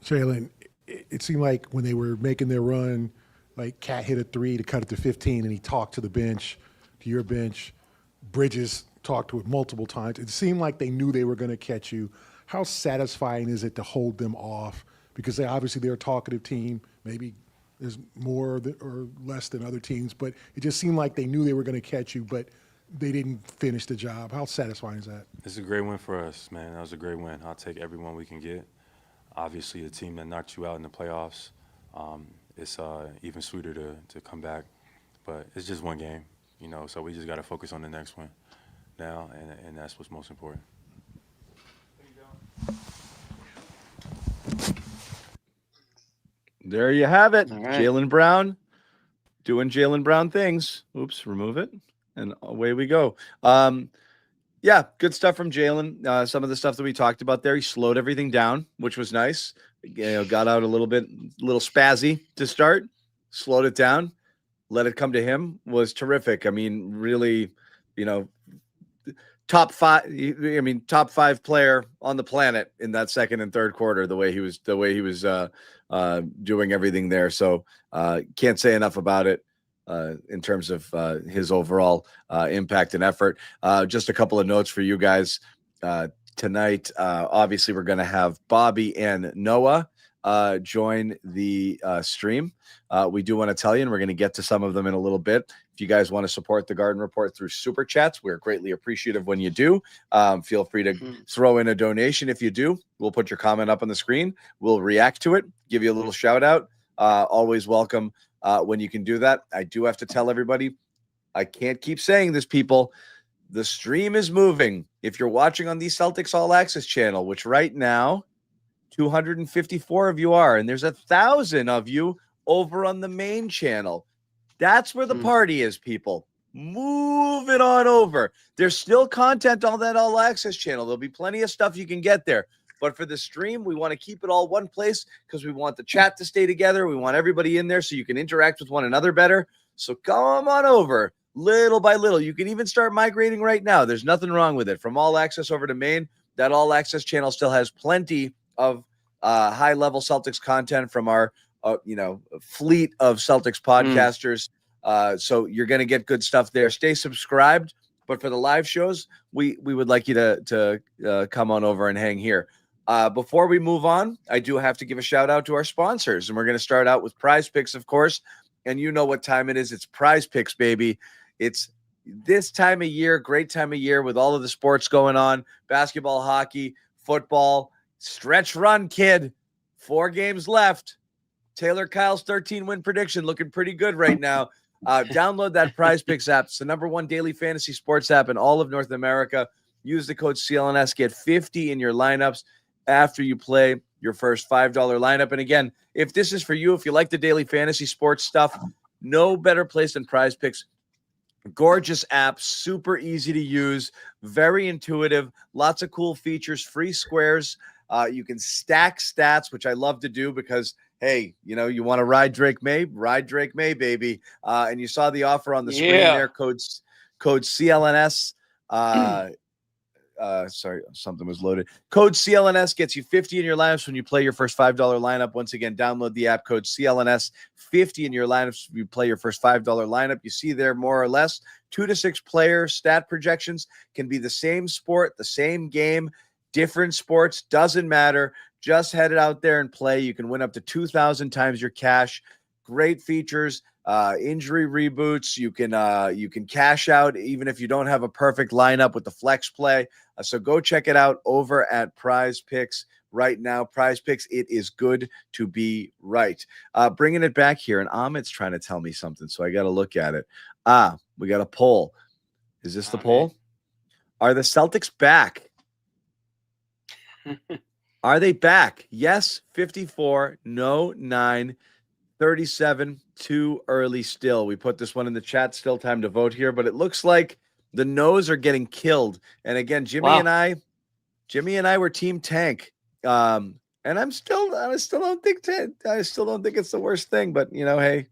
Jaylen, it seemed like when they were making their run, like Cat hit a three to cut it to 15, and he talked to the bench, to your bench. Bridges talked to it multiple times. It seemed like they knew they were going to catch you. How satisfying is it to hold them off? Because they're a talkative team. Maybe there's more or less than other teams, but it just seemed like they knew they were going to catch you, but they didn't finish the job. How satisfying is that? It's a great win for us, man. That was a great win. I'll take every one we can get. Obviously, a team that knocked you out in the playoffs, it's even sweeter to come back. But it's just one game, you know, so we just got to focus on the next one now, and that's what's most important. There you have it. Right. Jaylen Brown doing Jaylen Brown things. Oops, remove it. And away we go. Yeah, good stuff from Jaylen. Some of the stuff that we talked about there, he slowed everything down, which was nice. You know, got out a little spazzy to start, slowed it down, let it come to him, was terrific. I mean, really, you know, top five player on the planet in that second and third quarter, the way he was doing everything there. So can't say enough about it in terms of his overall impact and effort. Just a couple of notes for you guys tonight. Obviously, we're going to have Bobby and Noah join the stream. We do want to tell you, and we're going to get to some of them in a little bit. If you guys want to support the Garden Report through Super Chats, we're greatly appreciative when you do. Feel free to throw in a donation if you do. We'll put your comment up on the screen. We'll react to it, give you a little shout out. Always welcome when you can do that. I do have to tell everybody, I can't keep saying this, people. The stream is moving. If you're watching on the Celtics All Access channel, which right now 254 of you are, and there's 1,000 of you over on the main channel. That's where the party is, people. Move it on over. There's still content on that All Access channel. There'll be plenty of stuff you can get there. But for the stream, we want to keep it all one place because we want the chat to stay together. We want everybody in there so you can interact with one another better. So come on over little by little. You can even start migrating right now. There's nothing wrong with it. From All Access over to main, that All Access channel still has plenty of high-level Celtics content from our fleet of Celtics podcasters. So you're going to get good stuff there. Stay subscribed. But for the live shows, we would like you to come on over and hang here. Before we move on, I do have to give a shout out to our sponsors. And we're going to start out with PrizePicks, of course. And you know what time it is. It's PrizePicks, baby. It's this time of year, great time of year with all of the sports going on. Basketball, hockey, football, stretch run, kid. 4 games left. Taylor Kyle's 13-win prediction looking pretty good right now. Download that PrizePicks app. It's the #1 daily fantasy sports app in all of North America. Use the code CLNS. Get 50 in your lineups after you play your first $5 lineup. And again, if this is for you, if you like the daily fantasy sports stuff, no better place than PrizePicks. Gorgeous app, super easy to use, very intuitive, lots of cool features, free squares. You can stack stats, which I love to do because, hey, you know, you want to ride Drake May, baby. And you saw the offer on the screen there, code CLNS. Sorry, something was loaded. Code CLNS gets you 50 in your lineups when you play your first $5 lineup. Once again, download the app, code CLNS, 50 in your lineups when you play your first $5 lineup. You see there more or less 2 to 6 player stat projections, can be the same sport, the same game, different sports, doesn't matter. Just head it out there and play. You can win up to 2,000 times your cash. Great features. Injury reboots. You can cash out even if you don't have a perfect lineup with the flex play. So go check it out over at PrizePicks right now. PrizePicks, it is good to be right. Bringing it back here, and Amit's trying to tell me something, so I got to look at it. We got a poll. Is this the poll? Are the Celtics back? Are they back? Yes, 54. No, 9. 37, too early still. We put this one in the chat. Still time to vote here, but it looks like the no's are getting killed. And again, Jimmy and I were team tank. And I still don't think it's the worst thing, but you know, hey,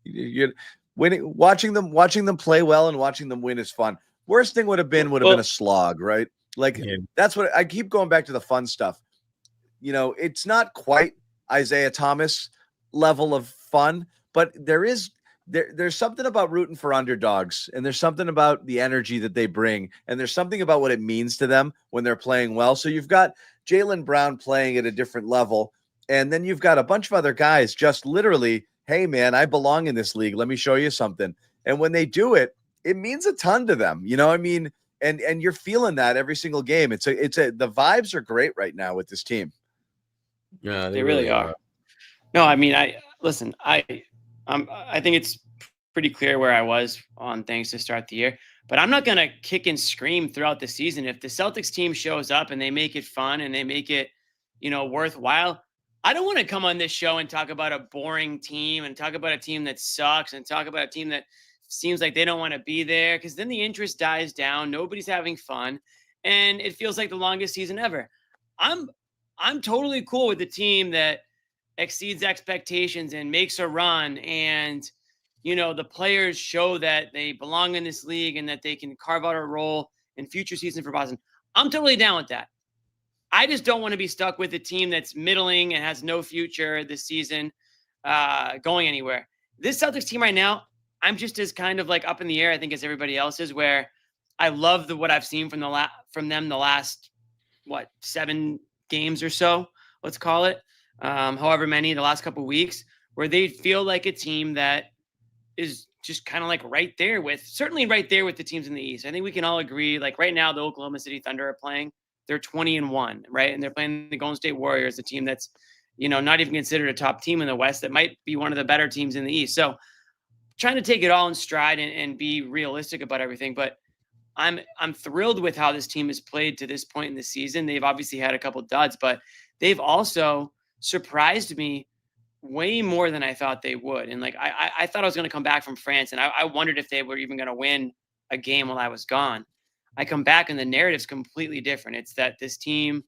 you winning, watching them play well and watching them win is fun. Worst thing would have been a slog, right? Like that's what I keep going back to, the fun stuff. You know, it's not quite Isaiah Thomas level of fun, but there's something about rooting for underdogs, and there's something about the energy that they bring, and there's something about what it means to them when they're playing well. So you've got Jaylen Brown playing at a different level, and then you've got a bunch of other guys just literally, hey man, I belong in this league, let me show you something. And when they do it, it means a ton to them, you know. I mean, and you're feeling that every single game. The vibes are great right now with this team. Yeah, they really are. No, I mean, I think it's pretty clear where I was on things to start the year, but I'm not going to kick and scream throughout the season. If the Celtics team shows up and they make it fun and they make it, you know, worthwhile, I don't want to come on this show and talk about a boring team and talk about a team that sucks and talk about a team that seems like they don't want to be there, because then the interest dies down. Nobody's having fun, and it feels like the longest season ever. I'm totally cool with the team that exceeds expectations and makes a run, and you know, the players show that they belong in this league and that they can carve out a role in future seasons for Boston. I'm totally down with that. I just don't want to be stuck with a team that's middling and has no future this season going anywhere. This Celtics team right now, I'm just as kind of like up in the air, I think, as everybody else is, where I love what I've seen from them the last 7 games or so, let's call it. However many, the last couple of weeks, where they feel like a team that is just kind of like right there with the teams in the East. I think we can all agree, like right now, the Oklahoma City Thunder are playing. They're 20-1, right? And they're playing the Golden State Warriors, a team that's, you know, not even considered a top team in the West, that might be one of the better teams in the East. So trying to take it all in stride and be realistic about everything. But I'm thrilled with how this team has played to this point in the season. They've obviously had a couple duds, but they've also surprised me way more than I thought they would. And like, I thought I was going to come back from France, and I wondered if they were even going to win a game while I was gone. I come back and the narrative's completely different. It's that this team,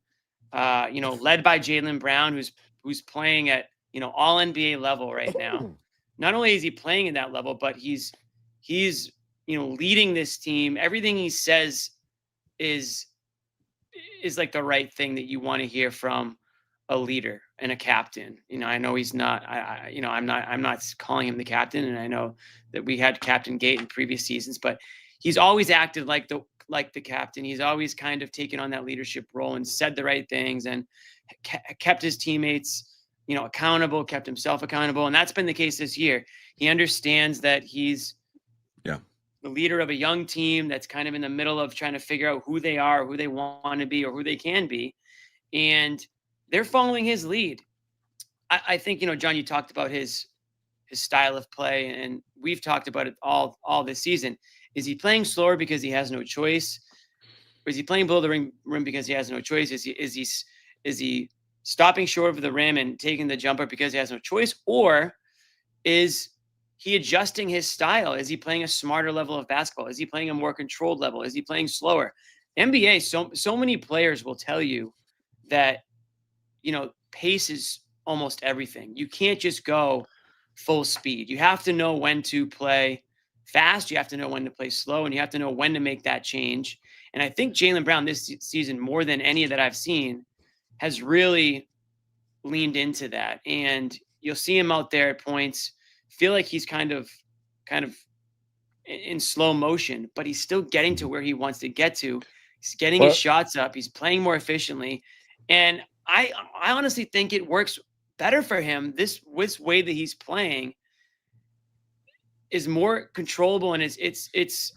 you know, led by Jaylen Brown, who's playing at, you know, all NBA level right now. Not only is he playing at that level, but he's, you know, leading this team. Everything he says is like the right thing that you want to hear from a leader and a captain. You know, I know he's not, I'm not calling him the captain. And I know that we had Captain Gate in previous seasons, but he's always acted like the captain. He's always kind of taken on that leadership role and said the right things and kept his teammates, you know, accountable, kept himself accountable. And that's been the case this year. He understands that he's the leader of a young team that's kind of in the middle of trying to figure out who they are, who they want to be, or who they can be. And they're following his lead. I think, John, you talked about his style of play, and we've talked about it all this season. Is he playing slower because he has no choice? Or is he playing below the rim because he has no choice? Is he stopping short of the rim and taking the jumper because he has no choice? Or is he adjusting his style? Is he playing a smarter level of basketball? Is he playing a more controlled level? Is he playing slower? NBA, so many players will tell you that, pace is almost everything. You can't just go full speed. You have to know when to play fast. You have to know when to play slow, and you have to know when to make that change. And I think Jaylen Brown this season, more than any that I've seen, has really leaned into that. And you'll see him out there at points, feel like he's kind of in slow motion, but he's still getting to where he wants to get to. He's getting his shots up. He's playing more efficiently. And I honestly think it works better for him. This way that he's playing is more controllable, and it's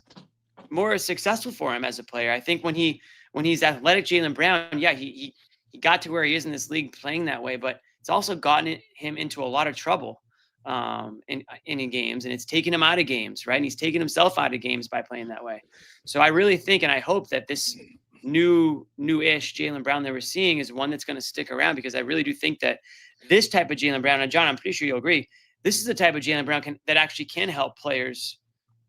more successful for him as a player. I think when he's athletic Jaylen Brown, yeah, he got to where he is in this league playing that way, but it's also gotten him into a lot of trouble in games, and it's taken him out of games, right? And he's taken himself out of games by playing that way. So I really think, and I hope that this new-ish Jaylen Brown that we're seeing is one that's going to stick around, because I really do think that this type of Jaylen Brown, and John, I'm pretty sure you'll agree, this is the type of Jaylen Brown that actually can help players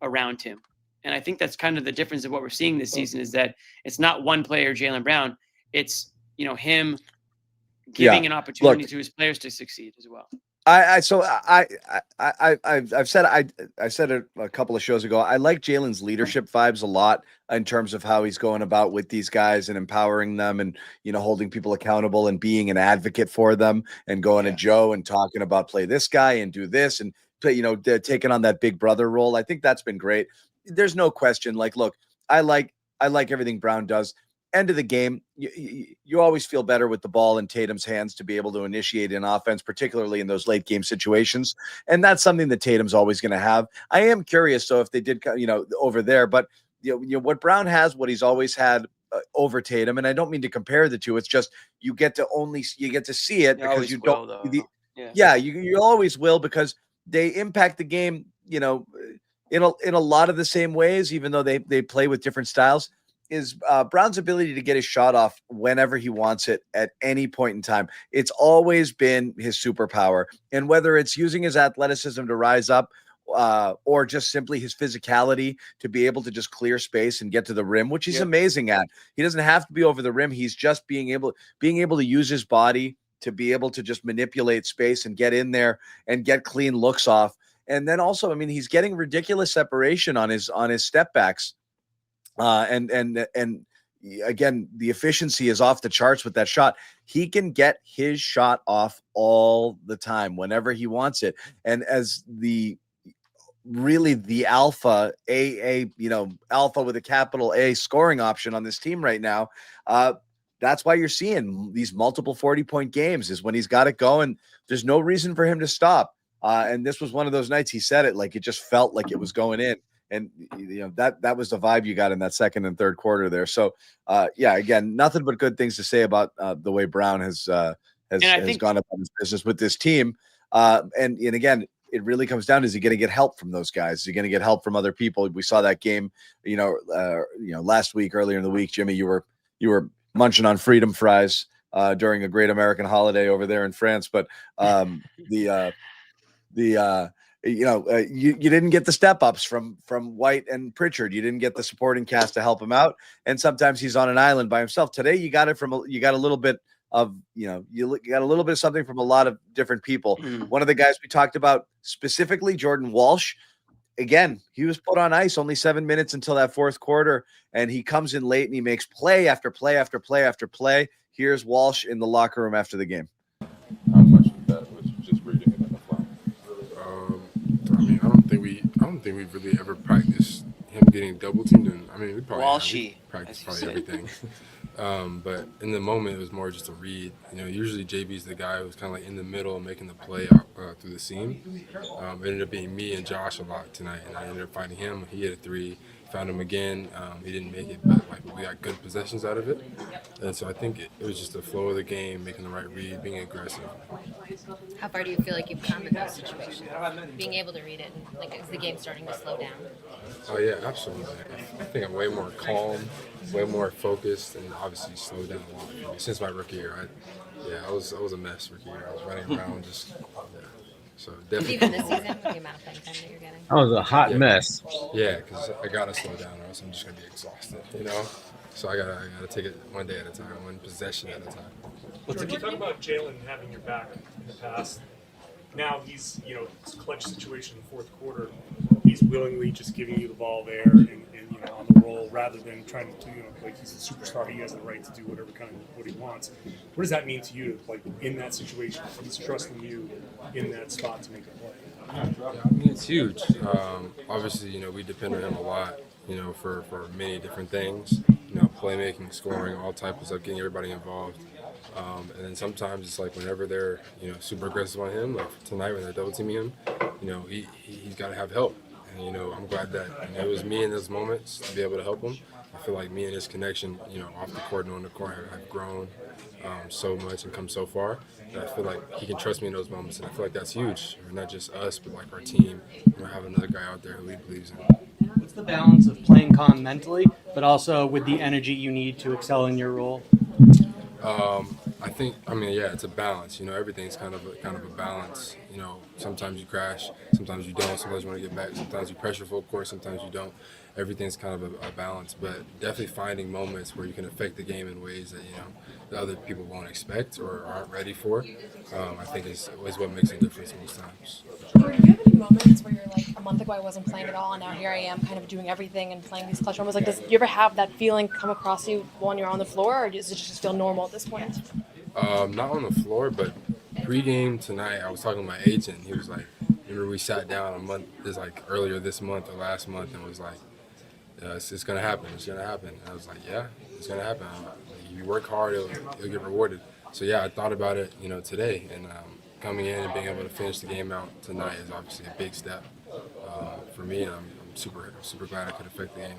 around him. And I think that's kind of the difference of what we're seeing this season, is that it's not one player, Jaylen Brown. It's, him giving an opportunity to his players to succeed as well. I've said it a couple of shows ago. I like Jaylen's leadership vibes a lot in terms of how he's going about with these guys and empowering them, and holding people accountable and being an advocate for them, and going to Joe and talking about play this guy and do this, and play, taking on that big brother role. I think that's been great. There's no question. Like, look, I like everything Brown does. End of the game, you always feel better with the ball in Tatum's hands to be able to initiate an offense, particularly in those late game situations. And that's something that Tatum's always going to have. I am curious, though, if they did, over there, but what Brown has, what he's always had over Tatum, and I don't mean to compare the two. It's just you get to see it because you don't. You always will, because they impact the game, in a lot of the same ways, even though they play with different styles. Is Brown's ability to get his shot off whenever he wants it at any point in time. It's always been his superpower. And whether it's using his athleticism to rise up, or just simply his physicality to be able to just clear space and get to the rim, which he's amazing at. He doesn't have to be over the rim. He's just being able to use his body to be able to just manipulate space and get in there and get clean looks off. And then also, he's getting ridiculous separation on his step backs. And again, the efficiency is off the charts with that shot. He can get his shot off all the time whenever he wants it. And as the alpha, alpha with a capital A scoring option on this team right now, that's why you're seeing these multiple 40-point games, is when he's got it going. There's no reason for him to stop. And this was one of those nights, he said it, like it just felt like it was going in. And that was the vibe you got in that second and third quarter there. So again, nothing but good things to say about the way Brown has gone about his business with this team. And again, it really comes down to, is he going to get help from those guys? Is he going to get help from other people? We saw that game, last week, earlier in the week. Jimmy, you were munching on freedom fries during a great American holiday over there in France, but you didn't get the step ups from White and Pritchard. You didn't get the supporting cast to help him out. And sometimes he's on an island by himself. Today, you got a little bit of, you got a little bit of something from a lot of different people. One of the guys we talked about specifically, Jordan Walsh, again, he was put on ice only 7 minutes until that fourth quarter. And he comes in late and he makes play after play after play after play. Here's Walsh in the locker room after the game. How much of that was just reading it in the flat? I don't think we really ever practiced him getting double teamed. And we probably practiced everything. But in the moment, it was more just a read. Usually JB's the guy who's kind of like in the middle, making the play out through the seam. It ended up being me and Josh a lot tonight, and I ended up fighting him. He hit a three, found him again. He didn't make it, but we got good possessions out of it. And so I think it was just the flow of the game, making the right read, being aggressive. How far do you feel like you've come in those situations? Being able to read it, and like, is the game starting to slow down? Oh yeah, absolutely. I think I'm way more calm, way more focused, and obviously slowed down a lot for me since my rookie year. I was a mess rookie year. I was running around just So definitely. Even this season, the amount of playing time that you're getting. That was a hot mess. Yeah, because I gotta slow down, or else I'm just gonna be exhausted. So I gotta take it one day at a time, one possession at a time. George, you talk about Jaylen having your back in the past. Now he's, it's a clutch situation in the fourth quarter. He's willingly just giving you the ball there and on the roll rather than trying to, like he's a superstar. He has the right to do what he wants. What does that mean to you, like in that situation? He's trusting you in that spot to make a play. Yeah, I mean, it's huge. Obviously, we depend on him a lot, for many different things. Playmaking, scoring, all types of getting everybody involved. And then sometimes it's like whenever they're, super aggressive on him, like tonight when they're double teaming him, he's got to have help. And, I'm glad that it was me in those moments to be able to help him. I feel like me and his connection, off the court and on the court have grown so much and come so far that I feel like he can trust me in those moments. And I feel like that's huge. Not just us, but like our team. Have another guy out there who he believes in. What's the balance of playing calm mentally, but also with the energy you need to excel in your role? It's a balance. Everything's kind of a balance. Sometimes you crash, sometimes you don't. Sometimes you want to get back. Sometimes you pressure full court, sometimes you don't. Everything's kind of a balance, but definitely finding moments where you can affect the game in ways that that other people won't expect or aren't ready for. I think is what makes a difference most times. Jordan, do you have any moments where you're like, a month ago I wasn't playing at all, and now here I am, kind of doing everything and playing these clutch moments? Like, does you ever have that feeling come across you when you're on the floor, or does it just feel normal at this point? Not on the floor, but pregame tonight, I was talking to my agent. He was like, remember we sat down earlier this month or last month, and was like, it's gonna happen. It's gonna happen. And I was like, yeah, it's gonna happen. If you work hard, you'll get rewarded. So yeah, I thought about it, today, and coming in and being able to finish the game out tonight is obviously a big step for me, and I'm super glad I could affect the game.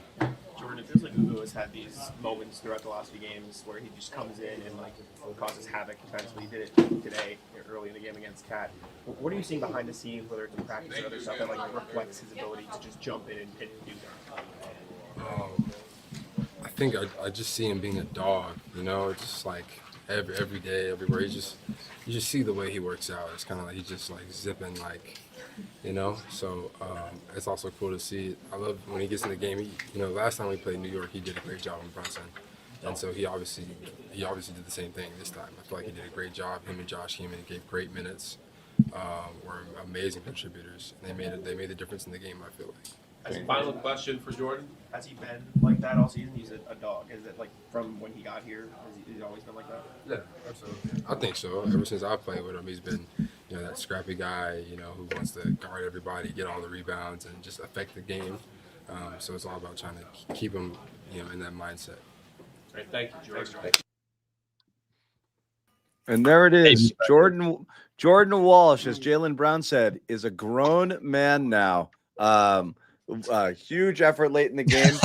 Jordan, it feels like Ugo has had these moments throughout the last few games where he just comes in and causes havoc defensively. He did it today, early in the game against Cat. What are you seeing behind the scenes, whether it's in practice or other stuff, that reflects his ability to just jump in and do that? I think I just see him being a dog. Just like every day, everywhere. You just see the way he works out. It's kind of like he's just like zipping So it's also cool to see. I love when he gets in the game. Last time we played New York, he did a great job in Brunson, and so he obviously did the same thing this time. I feel like he did a great job. Him and Josh came in and gave great minutes. Were amazing contributors. And they made the difference in the game. I feel like. As a final question for Jordan, has he been like that all season? He's a dog. Is it like from when he got here? Has he always been like that? Yeah, absolutely. I think so. Ever since I played with him, he's been, that scrappy guy, who wants to guard everybody, get all the rebounds, and just affect the game. So it's all about trying to keep him, in that mindset. All right, thank you, Jordan. And there it is. Jordan Walsh, as Jaylen Brown said, is a grown man now. Huge effort late in the game,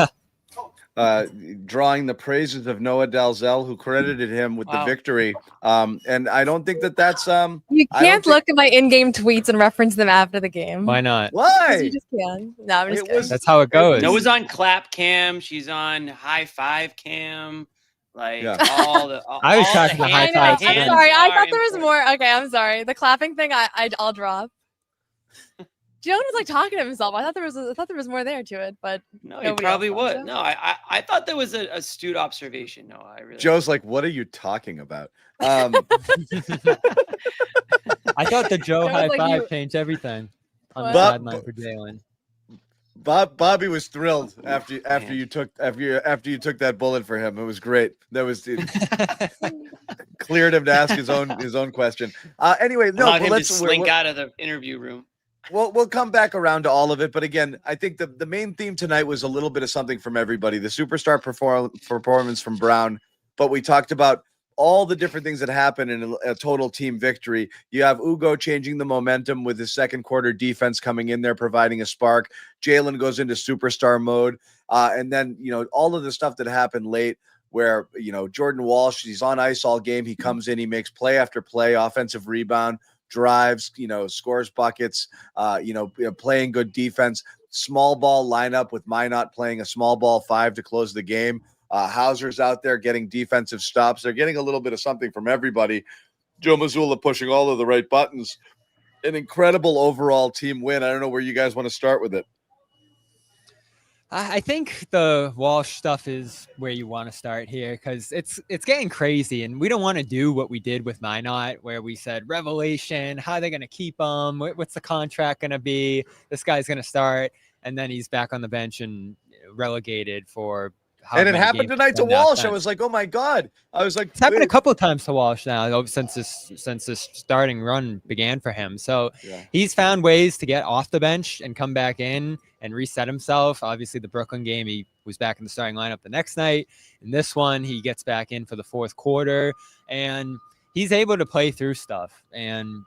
drawing the praises of Noah Dalzell, who credited him with the victory. And I don't think that's you can't look at my in-game tweets and reference them after the game. Why not? Why? You just can. No, I'm just kidding. That's how it goes. Noah's on clap cam. She's on high five cam. I was talking the high five. I'm sorry. I thought there was more. Okay, I'm sorry. The clapping thing, I'll drop. Joan was talking to himself. I thought there was more there to it, but no, he probably would. So. No, I thought there was an astute observation. No, I really. Joe's like, what are you talking about? I thought the Joe high five changed everything on the sideline for Jaylen. Bobby was thrilled after you took that bullet for him. It was great. That was cleared him to ask his own question. Anyway, no, allowed him to slink out of the interview room. We'll come back around to all of it, but again, I think the main theme tonight was a little bit of something from everybody. The superstar performance from Brown, but we talked about all the different things that happen in a total team victory. You have Ugo changing the momentum with his second quarter defense coming in there, providing a spark. Jaylen goes into superstar mode. And then, all of the stuff that happened late where, Jordan Walsh, he's on ice all game. He comes in, he makes play after play, offensive rebound, drives, scores buckets, playing good defense. Small ball lineup with Minot playing a small ball 5 to close the game. Hauser's out there getting defensive stops. They're getting a little bit of something from everybody. Joe Mazzulla pushing all of the right buttons. An incredible overall team win. I don't know where you guys want to start with it. I think the Walsh stuff is where you want to start here because it's getting crazy, and we don't want to do what we did with Minot, where we said revelation, how are they going to keep him? What's the contract going to be? This guy's going to start, and then he's back on the bench and relegated for. And it happened tonight to Walsh. I was like, oh my God. I was like, it's happened a couple of times to Walsh now since this starting run began for him. So he's found ways to get off the bench and come back in and reset himself. Obviously, the Brooklyn game, he was back in the starting lineup the next night. In this one, he gets back in for the fourth quarter, and he's able to play through stuff and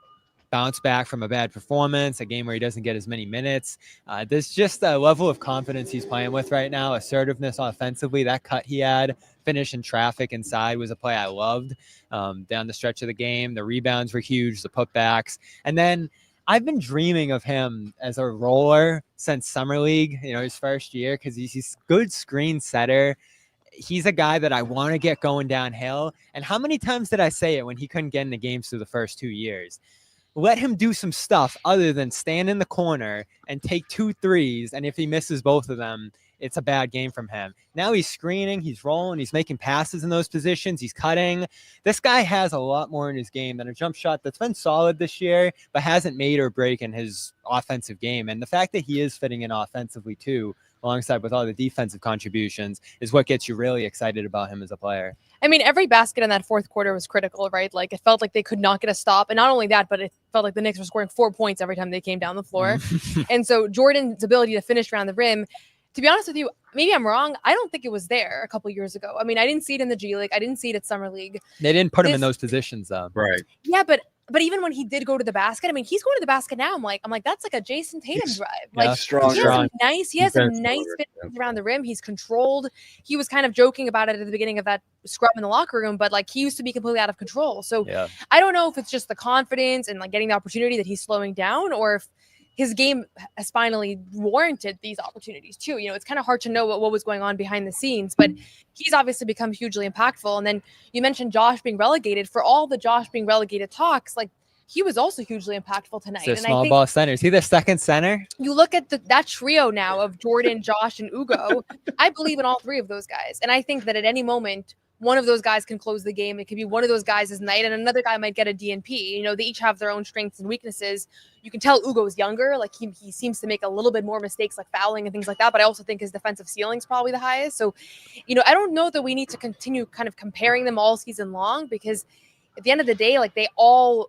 bounce back from a bad performance, a game where he doesn't get as many minutes. There's just a level of confidence he's playing with right now, assertiveness offensively. That cut he had, finish in traffic inside was a play I loved down the stretch of the game. The rebounds were huge, the putbacks. And then I've been dreaming of him as a roller since Summer League, his first year, because he's a good screen setter. He's a guy that I want to get going downhill. And how many times did I say it when he couldn't get into games through the first 2 years? Let him do some stuff other than stand in the corner and take 2 threes. And if he misses both of them, it's a bad game from him. Now he's screening, he's rolling, he's making passes in those positions, he's cutting. This guy has a lot more in his game than a jump shot that's been solid this year, but hasn't made or break in his offensive game. And the fact that he is fitting in offensively too, alongside with all the defensive contributions, is what gets you really excited about him as a player. I mean, every basket in that fourth quarter was critical, right? Like, it felt like they could not get a stop. And not only that, but it felt like the Knicks were scoring 4 points every time they came down the floor. And so Jordan's ability to finish around the rim, to be honest with you, maybe I'm wrong. I don't think it was there a couple years ago. I mean, I didn't see it in the G League. I didn't see it at Summer League. They didn't put him in those positions, though. Right. Yeah, but even when he did go to the basket, I mean, he's going to the basket now. I'm like, that's like a Jason Tatum drive. Like, strong. He has some nice finish around the rim. He's controlled. He was kind of joking about it at the beginning of that scrub in the locker room, but like, he used to be completely out of control. So I don't know if it's just the confidence and like getting the opportunity that he's slowing down, or if his game has finally warranted these opportunities too. It's kind of hard to know what was going on behind the scenes, but he's obviously become hugely impactful. And then you mentioned Josh being relegated. For all the Josh being relegated talks, like, he was also hugely impactful tonight. So small ball center. Is he the second center? You look at that trio now of Jordan, Josh, and Ugo. I believe in all 3 of those guys. And I think that at any moment, one of those guys can close the game. It could be one of those guys' night, and another guy might get a DNP. They each have their own strengths and weaknesses. You can tell Ugo's younger. Like, he seems to make a little bit more mistakes, like fouling and things like that. But I also think his defensive ceiling is probably the highest. So, I don't know that we need to continue kind of comparing them all season long, because at the end of the day, like, they're all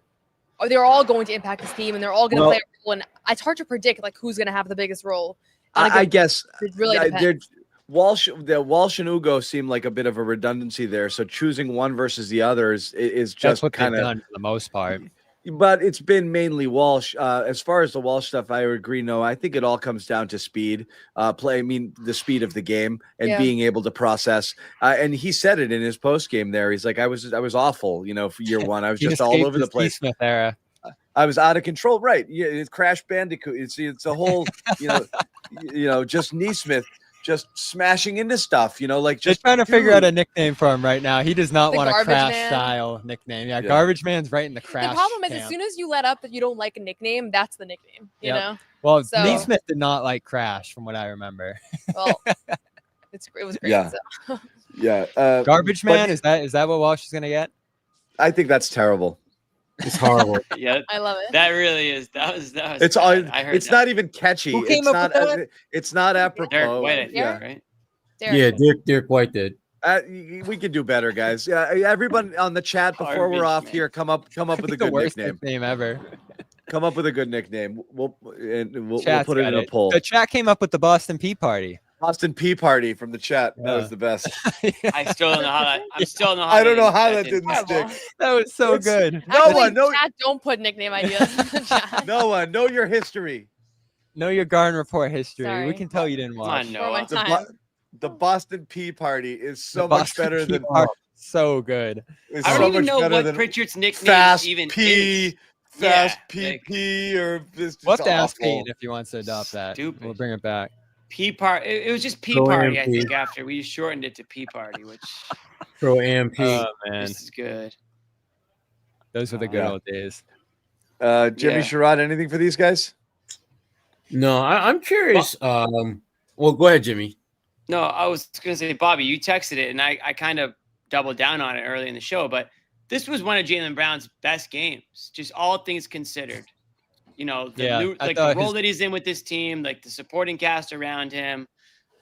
going to impact this team, and they're all going to play a role. And it's hard to predict like who's going to have the biggest role. I guess it really depends. Walsh and Ugo seem like a bit of a redundancy there. So choosing one versus the others is just what kind they've of done for the most part. But it's been mainly Walsh. As far as the Walsh stuff, I agree. No, I think it all comes down to speed. The speed of the game and being able to process. And he said it in his post game there. He's like, I was awful, for year one. I was just all over the place. Smith era. I was out of control. Right. Yeah. It's Crash Bandicoot. It's a whole, just Neesmith just smashing into stuff, like just trying to figure out a nickname for him right now. He does not want a Crash Man style nickname. Yeah, Garbage Man's right in the Crash. The problem is, camp. as soon as you let up that you don't like a nickname, that's the nickname. You know. Well, Neesmith did not like Crash, from what I remember. Well, it was great. Yeah. So. Yeah. Garbage Man, is that what Walsh is gonna get? I think that's terrible. It's horrible. Yeah, I love it. That really is. That was. It's bad. all. It's not even catchy. Who came it's up not. with that? It's not apropos. Derek White, I think, yeah. right? Derek White did. We can do better, guys. Yeah, everyone on the chat before we're off here, come up with a good nickname ever. Come up with a good nickname. We'll put it in a poll. The chat came up with the Boston Pea Party. Boston Pea Party from the chat. That was the best. I still don't know how that. I don't know how that didn't stick. That was so good. Chat, don't put nickname ideas in the chat. No one. Know your history. Know your Garden Report history. Sorry. We can tell you didn't watch. The Boston Pea Party is so much better than so good. I don't even know what Pritchard's nickname Fast even P, is. fast PP or this. We'll have to ask awful. Pete if he wants to adopt that. We'll bring it back. Pea party. It was just pea Go party. I AMP. think after we shortened it to pea party, which Throw AMP. Oh man, this is good. those were the good old days. Jimmy Sherrod, anything for these guys? No, I'm curious. Well, go ahead, Jimmy. No, I was going to say, Bobby, you texted it, and I kind of doubled down on it early in the show, but this was one of Jaylen Brown's best games, just all things considered. You know, the role that he's in with this team, like the supporting cast around him,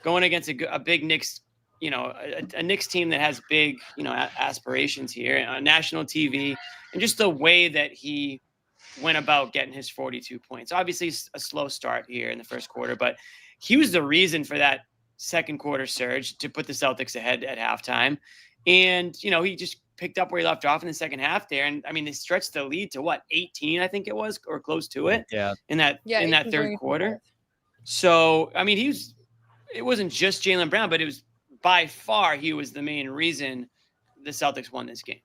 going against a big Knicks, a Knicks team that has big, aspirations here on national TV, and just the way that he went about getting his 42 points. Obviously, a slow start here in the first quarter, but he was the reason for that second quarter surge to put the Celtics ahead at halftime. And, he just picked up where he left off in the second half there. And I mean, they stretched the lead to 18, I think it was, or close to it. Yeah. In that third quarter. So, I mean, it wasn't just Jaylen Brown, but it was by far, he was the main reason the Celtics won this game.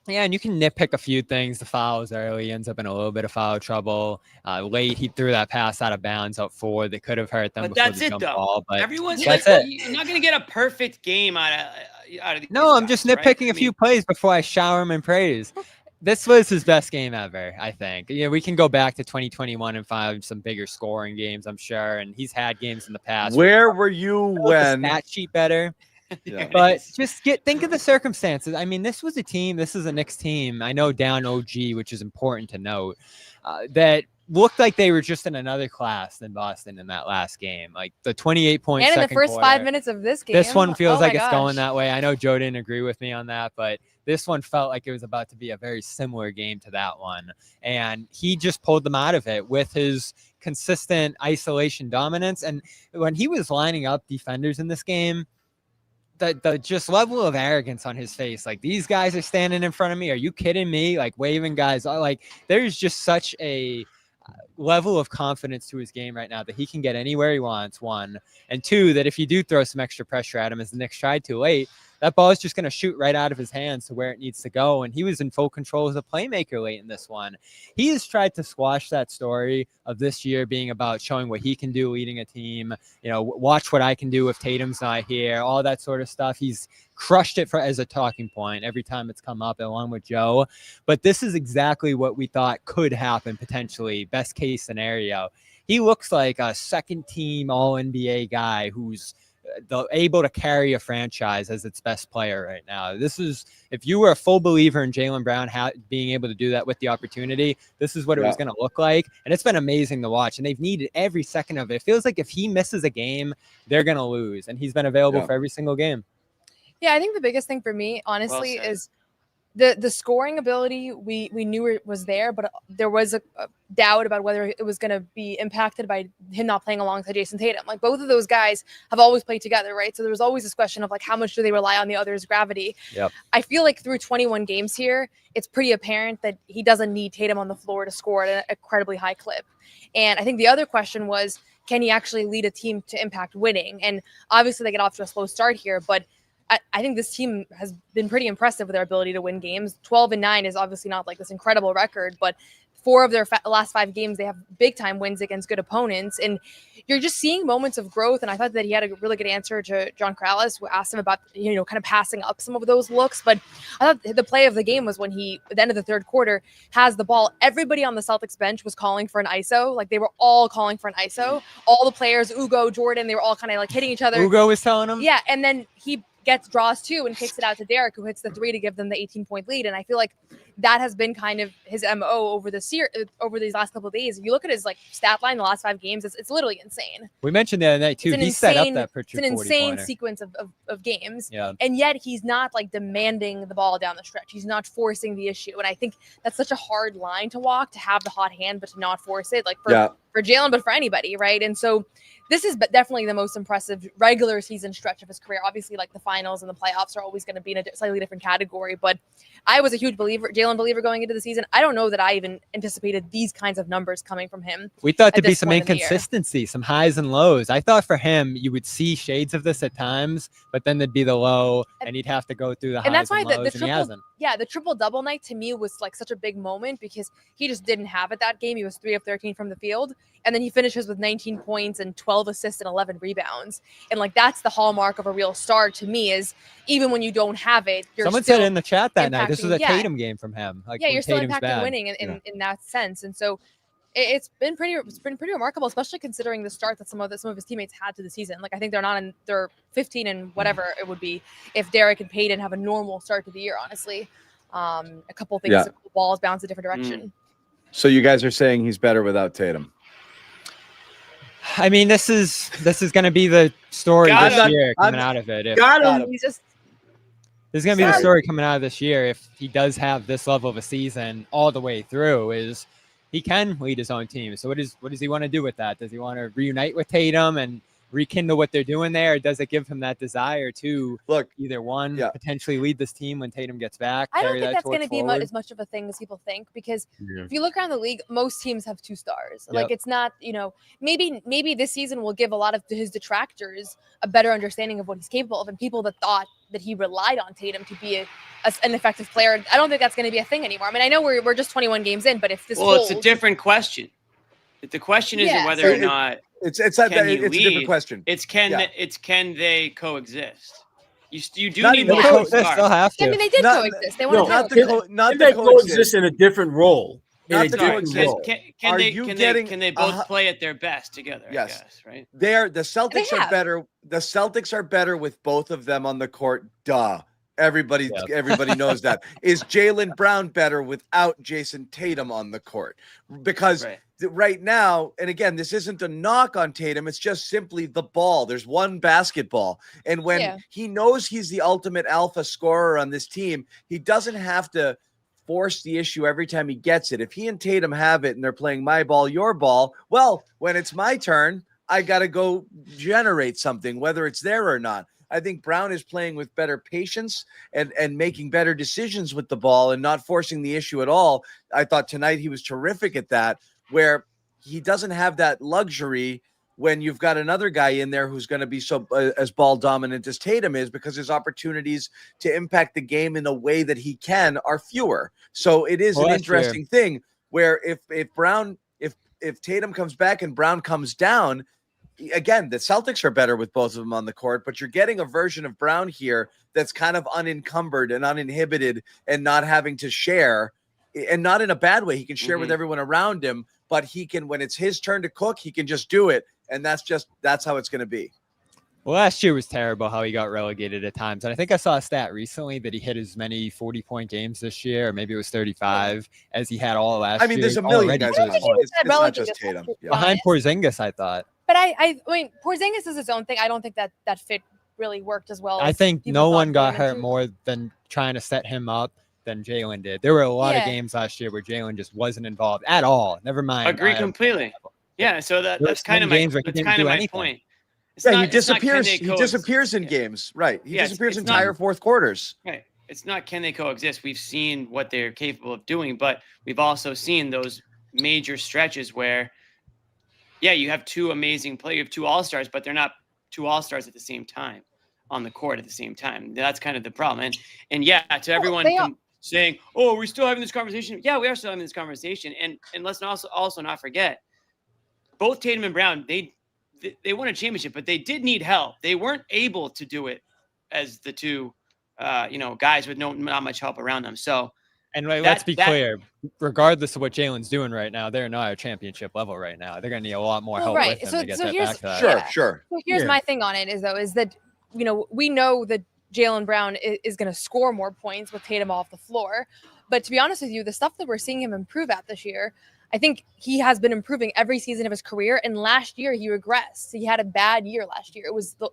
Yeah, and you can nitpick a few things. The fouls early, he ends up in a little bit of foul trouble. Late, he threw that pass out of bounds out forward that could have hurt them. But before that's the it, jump though. ball, but Everyone's that's like, it. you're not going to get a perfect game out of these No, I'm guys, just right? nitpicking a few plays before I shower him in praise. This was his best game ever, I think. We can go back to 2021 and find some bigger scoring games, I'm sure. And he's had games in the past. Where were you when? The stat sheet better. Yeah. But just think of the circumstances. I mean, this was a team. This is a Knicks team. I know down OG, which is important to note, that looked like they were just in another class than Boston in that last game. Like the 28 points. And in the first 5 minutes of this game. This one feels like it's gosh. going that way. I know Joe didn't agree with me on that, but this one felt like it was about to be a very similar game to that one. And he just pulled them out of it with his consistent isolation dominance. And when he was lining up defenders in this game, the just level of arrogance on his face, like, these guys are standing in front of me. Are you kidding me? Like, waving guys. Like, there's just such a level of confidence to his game right now that he can get anywhere he wants, one. And two, that if you do throw some extra pressure at him, as the Knicks tried to late, that ball is just going to shoot right out of his hands to where it needs to go. And he was in full control as a playmaker late in this one. He has tried to squash that story of this year being about showing what he can do leading a team. Watch what I can do if Tatum's not here, all that sort of stuff. He's crushed it as a talking point every time it's come up, along with Joe. But this is exactly what we thought could happen, potentially, best case scenario. He looks like a second team All-NBA guy who's able to carry a franchise as its best player right now. This is, if you were a full believer in Jaylen Brown being able to do that with the opportunity, this is what it was going to look like. And it's been amazing to watch. And they've needed every second of it. It feels like if he misses a game, they're going to lose. And he's been available for every single game. Yeah, I think the biggest thing for me, honestly, is the scoring ability. We knew it was there, but there was a doubt about whether it was going to be impacted by him not playing alongside Jason Tatum. Like, both of those guys have always played together, right? So there was always this question of, like, how much do they rely on the other's gravity? Yep. I feel like through 21 games here, it's pretty apparent that he doesn't need Tatum on the floor to score at an incredibly high clip. And I think the other question was, can he actually lead a team to impact winning? And obviously they get off to a slow start here, but I think this team has been pretty impressive with their ability to win games. 12-9 is obviously not like this incredible record, but 4 of their last 5 games, they have big time wins against good opponents. And you're just seeing moments of growth. And I thought that he had a really good answer to John Krallis, who asked him about, kind of passing up some of those looks. But I thought the play of the game was when he, at the end of the third quarter, has the ball. Everybody on the Celtics bench was calling for an ISO. Like, they were all calling for an ISO. All the players, Ugo, Jordan, they were all kind of like hitting each other. Ugo was telling him? Yeah. And then he draws 2 and kicks it out to Derek, who hits the 3 to give them the 18-point lead. And I feel like that has been kind of his MO over over these last couple of days. If you look at his stat line the last 5 games, it's literally insane. We mentioned the other night too. He set up that Pritchard 40-pointer. It's an insane sequence of games. Yeah. And yet he's not demanding the ball down the stretch. He's not forcing the issue. And I think that's such a hard line to walk, to have the hot hand, but to not force it. For Jaylen, but for anybody, right? And so this is definitely the most impressive regular season stretch of his career. Obviously, the finals and the playoffs are always going to be in a slightly different category, but I was a huge believer. Jaylen Jaylen believer going into the season. I don't know that I even anticipated these kinds of numbers coming from him. We thought there'd be this some point in the year. inconsistency, some highs and lows. I thought for him, you would see shades of this at times, but then there'd be the low, and he'd have to go through the highs And that's why and the lows, and he triple, hasn't. the triple-double night to me was like such a big moment because he just didn't have it that game. He was 3 of 13 from the field, and then he finishes with 19 points and 12 assists and 11 rebounds. And like that's the hallmark of a real star to me is even when you don't have it, you're Someone still said in the chat that night, this was a impacting- Tatum game from him. Like, yeah, when you're still Tatum's impacting bad. winning in that sense. And so it's been pretty remarkable, especially considering the start that some of his teammates had to the season. Like I think they're 15 and whatever it would be if Derek and Payton have a normal start to the year. Honestly, a couple things, balls bounce a different direction. So you guys are saying he's better without Tatum? I mean, this is going to be the story this year coming out of it. He's just. There's going to be the story coming out of this year if he does have this level of a season all the way through is he can lead his own team. So what does he want to do with that? Does he want to reunite with Tatum and rekindle what they're doing there? Or does it give him that desire to either one, potentially lead this team when Tatum gets back? I don't think that's going to be as much of a thing as people think because if you look around the league, most teams have 2 stars. Like it's not, maybe this season will give a lot of his detractors a better understanding of what he's capable of and people that thought that he relied on Tatum to be an effective player. I don't think that's going to be a thing anymore. I mean, I know we're just 21 games in, but if this it's a different question. The question isn't whether or not it's a different question. It's can they coexist? You do Not need even more coexist, stars. they'll have to. I mean, they did coexist. They wanted They coexist in a different role. Not the coexist. Can they both play at their best together? Yes, I guess, right. The Celtics are better. The Celtics are better with both of them on the court. Duh. Everybody knows that. Is Jaylen Brown better without Jason Tatum on the court? Because right now, and again, this isn't a knock on Tatum. It's just simply the ball. There's one basketball. And when he knows he's the ultimate alpha scorer on this team, he doesn't have to force the issue every time he gets it. If he and Tatum have it and they're playing my ball, your ball, well, when it's my turn, I got to go generate something, whether it's there or not. I think Brown is playing with better patience and making better decisions with the ball and not forcing the issue at all. I thought tonight he was terrific at that, where he doesn't have that luxury when you've got another guy in there who's going to be so as ball dominant as Tatum is, because his opportunities to impact the game in a way that he can are fewer. So it is an interesting thing where if Tatum comes back and Brown comes down, again, the Celtics are better with both of them on the court, but you're getting a version of Brown here that's kind of unencumbered and uninhibited and not having to share, and not in a bad way. He can share with everyone around him, but he can, when it's his turn to cook, he can just do it. And that's how it's going to be. Well, last year was terrible how he got relegated at times. And I think I saw a stat recently that he hit as many 40-point games this year, or maybe it was 35, as he had all last year. I mean, there's a million guys at this point. It's not just Tatum. Behind Porzingis, I thought. But I mean, Porzingis is his own thing. I don't think that fit really worked as well. I think no one got hurt more than trying to set him up than Jaylen did. There were a lot of games last year where Jaylen just wasn't involved at all. Never mind. Agree completely. Yeah, so that's kind of my point. He disappears. He disappears in games, right? He disappears entire fourth quarters. Right. It's not can they coexist. We've seen what they're capable of doing, but we've also seen those major stretches where, you have 2 amazing players, you have 2 all-stars, but they're not 2 all-stars at the same time on the court at the same time. That's kind of the problem. And to everyone saying, "Oh, we're still having this conversation." Yeah, we are still having this conversation. And let's also not forget, both Tatum and Brown, they won a championship, but they did need help. They weren't able to do it as the 2, guys with not much help around them. So, and let's be clear, regardless of what Jaylen's doing right now, they're not at championship level right now. They're going to need a lot more help with him to get that back to that. Sure. So here's my thing on it is that, we know that Jaylen Brown is going to score more points with Tatum off the floor. But to be honest with you, the stuff that we're seeing him improve at this year, I think he has been improving every season of his career. And last year he regressed. He had a bad year last year. It was the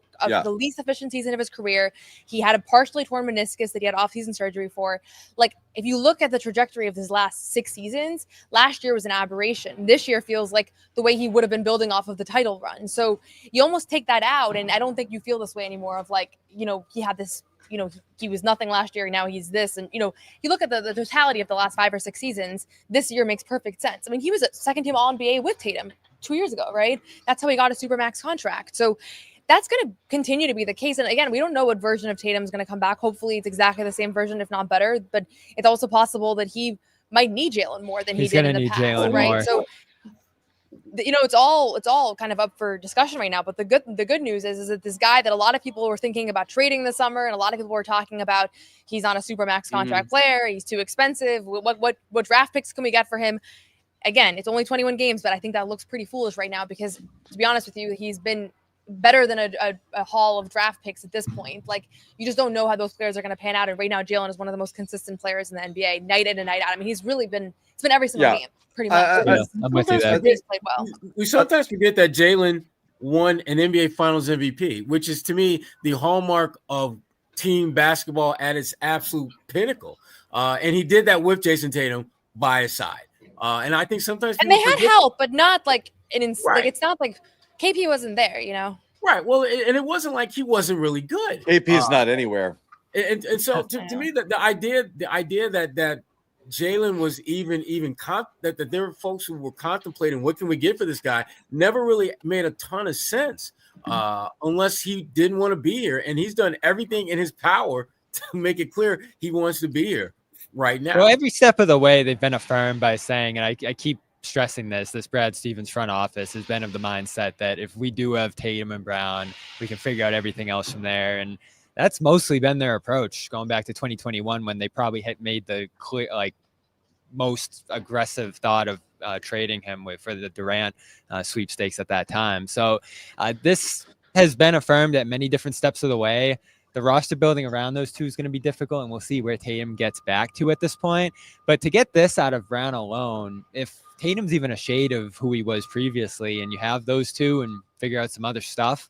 least efficient season of his career. He had a partially torn meniscus that he had off-season surgery for. Like, if you look at the trajectory of his last 6 seasons, last year was an aberration. This year feels like the way he would have been building off of the title run. So you almost take that out. And I don't think you feel this way anymore of like, he had this he was nothing last year. Now he's this. And, you look at the totality of the last 5 or 6 seasons, this year makes perfect sense. I mean, he was a second team All-NBA with Tatum 2 years ago, right? That's how he got a Supermax contract. So that's going to continue to be the case. And again, we don't know what version of Tatum is going to come back. Hopefully it's exactly the same version, if not better, but it's also possible that he might need Jaylen more than he did in the past, right? More. So, it's all kind of up for discussion right now. But the good news is that this guy that a lot of people were thinking about trading this summer, and a lot of people were talking about, he's on a Supermax contract player, he's too expensive. What draft picks can we get for him? Again, it's only 21 games, but I think that looks pretty foolish right now because, to be honest with you, he's been better than a haul of draft picks at this point. Like, you just don't know how those players are going to pan out. And right now, Jaylen is one of the most consistent players in the NBA, night in and night out. I mean, it's been every single game, pretty much. I'm with you there. He's played well. We sometimes forget that Jaylen won an NBA Finals MVP, which is, to me, the hallmark of team basketball at its absolute pinnacle. And he did that with Jason Tatum by his side. And I think sometimes they had help, but not like Right. like it's not like KP wasn't there, Right. Well, and it wasn't like he wasn't really good. AP is not anywhere. And so to me, the idea that Jaylen was that there were folks who were contemplating what can we get for this guy never really made a ton of sense unless he didn't want to be here. And he's done everything in his power to make it clear he wants to be here right now. Well, every step of the way, they've been affirmed by saying, and I keep stressing this Brad Stevens front office has been of the mindset that if we do have Tatum and Brown, we can figure out everything else from there. And that's mostly been their approach going back to 2021 when they probably had made the clear, most aggressive thought of trading him for the Durant sweepstakes at that time. So this has been affirmed at many different steps of the way. The roster building around those two is going to be difficult, and we'll see where Tatum gets back to at this point. But to get this out of Brown alone, if Tatum's even a shade of who he was previously, and you have those two and figure out some other stuff,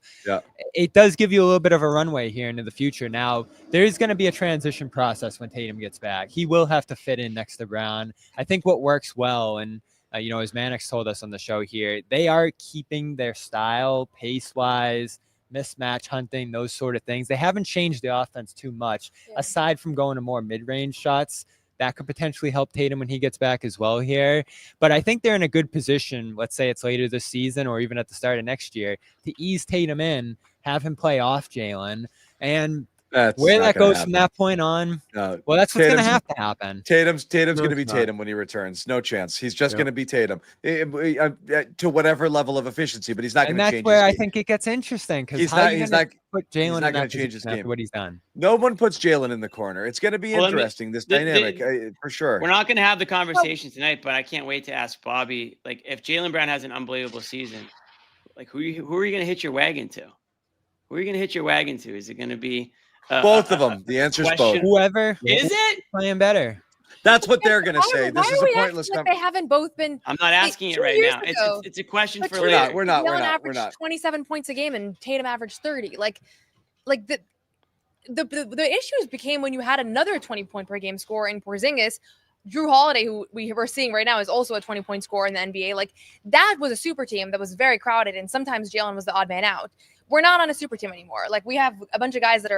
it does give you a little bit of a runway here into the future. Now, there is going to be a transition process when Tatum gets back. He will have to fit in next to Brown. I think what works well, and as Mannix told us on the show here, they are keeping their style pace-wise, mismatch hunting, those sort of things. They haven't changed the offense too much, aside from going to more mid-range shots. That could potentially help Tatum when he gets back as well here. But I think they're in a good position, let's say it's later this season or even at the start of next year, to ease Tatum in, have him play off Jaylen, and where that goes from that point on, well, that's what's going to have to happen. Tatum's going to be Tatum when he returns. No chance. He's just going to be Tatum to whatever level of efficiency, but he's not going to change. And that's where I think it gets interesting because he's not put Jaylen in that change his game. After what he's done. No one puts Jaylen in the corner. It's going to be interesting. This dynamic for sure. We're not going to have the conversation tonight, but I can't wait to ask Bobby. Like, if Jaylen Brown has an unbelievable season, like who are you going to hitch your wagon to? Who are you going to hitch your wagon to? Is it going to be both of them? The answer is both. Whoever is it playing better. That's what they're going to say. This is a pointless conversation. They haven't both been. I'm not asking it right now. It's a question for later. We're not. Averaged 27 points a game, and Tatum averaged 30. Like the issues became when you had another 20-point per game score in Porzingis. Drew Holiday, who we're seeing right now, is also a 20-point scorer in the NBA. Like, that was a super team that was very crowded, and sometimes Jaylen was the odd man out. We're not on a super team anymore. Like, we have a bunch of guys that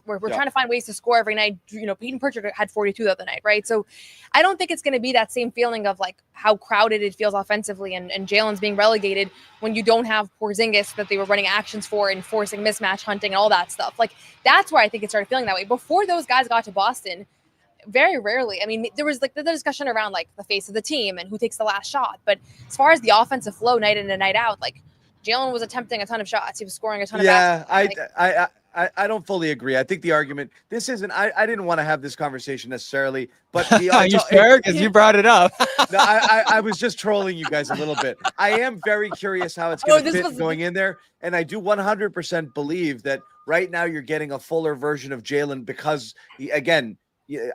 we're trying to find ways to score every night. Peyton Pritchard had 42 the other night, right? So I don't think it's going to be that same feeling of like how crowded it feels offensively and Jaylen's being relegated when you don't have Porzingis that they were running actions for and forcing mismatch hunting and all that stuff. Like, that's where I think it started feeling that way. Before those guys got to Boston, very rarely. I mean, there was like the discussion around like the face of the team and who takes the last shot. But as far as the offensive flow night in and night out, like Jaylen was attempting a ton of shots. He was scoring a ton of baskets. I don't fully agree. I think the argument, this isn't, I didn't want to have this conversation necessarily, but are you sure? Because you brought it up. No, I was just trolling you guys a little bit. I am very curious how it's going to fit going in there. And I do 100% believe that right now you're getting a fuller version of Jaylen because, again,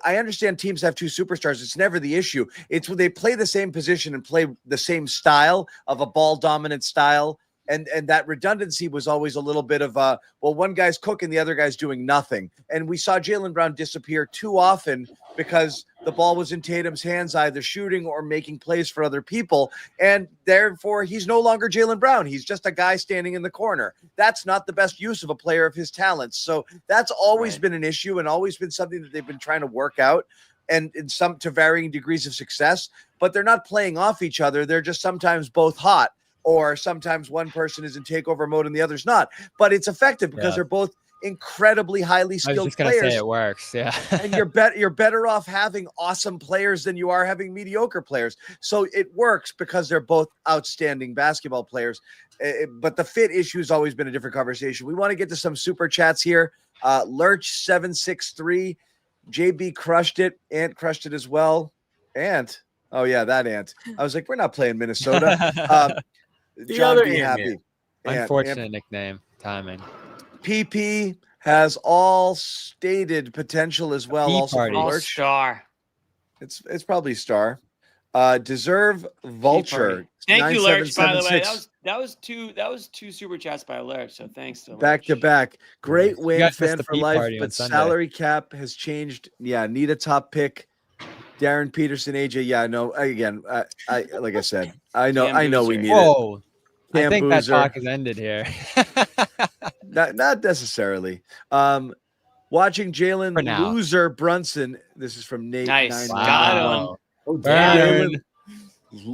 I understand teams have two superstars. It's never the issue. It's when they play the same position and play the same style of a ball dominant style. And that redundancy was always a little bit of well, one guy's cooking, the other guy's doing nothing. And we saw Jaylen Brown disappear too often because the ball was in Tatum's hands, either shooting or making plays for other people. And therefore, he's no longer Jaylen Brown. He's just a guy standing in the corner. That's not the best use of a player of his talents. So that's always been an issue and always been something that they've been trying to work out, and in some to varying degrees of success. But they're not playing off each other. They're just sometimes both hot, or sometimes one person is in takeover mode and the other's not. But it's effective because they're both incredibly highly skilled I was just gonna players. say it works. Yeah. And you're better off having awesome players than you are having mediocre players. So it works because they're both outstanding basketball players. But the fit issue has always been a different conversation. We want to get to some super chats here. Lurch 763, JB crushed it. Ant crushed it as well. Ant. Oh yeah, that Ant. I was like, we're not playing Minnesota. John other be Ant happy. Unfortunate nickname. Timing. PP has all stated potential as well. Also for All Lurch. star. It's probably star. Deserve Vulture. Thank you, Lurch. By the way, 9776. that was two super chats by Lurch. So thanks to Back to back. Great You win, guys missed fan the for pee life, party on but Sunday. salary cap has changed. Yeah, need a top pick. Darren Peterson, AJ. Yeah, no. Again, I like I said, I know we need Whoa. it. I think that Boozer. talk has ended here. Not necessarily. Watching For Jalen now. loser Brunson. This is from Nate. Nice. 99. Got him. Oh, Jalen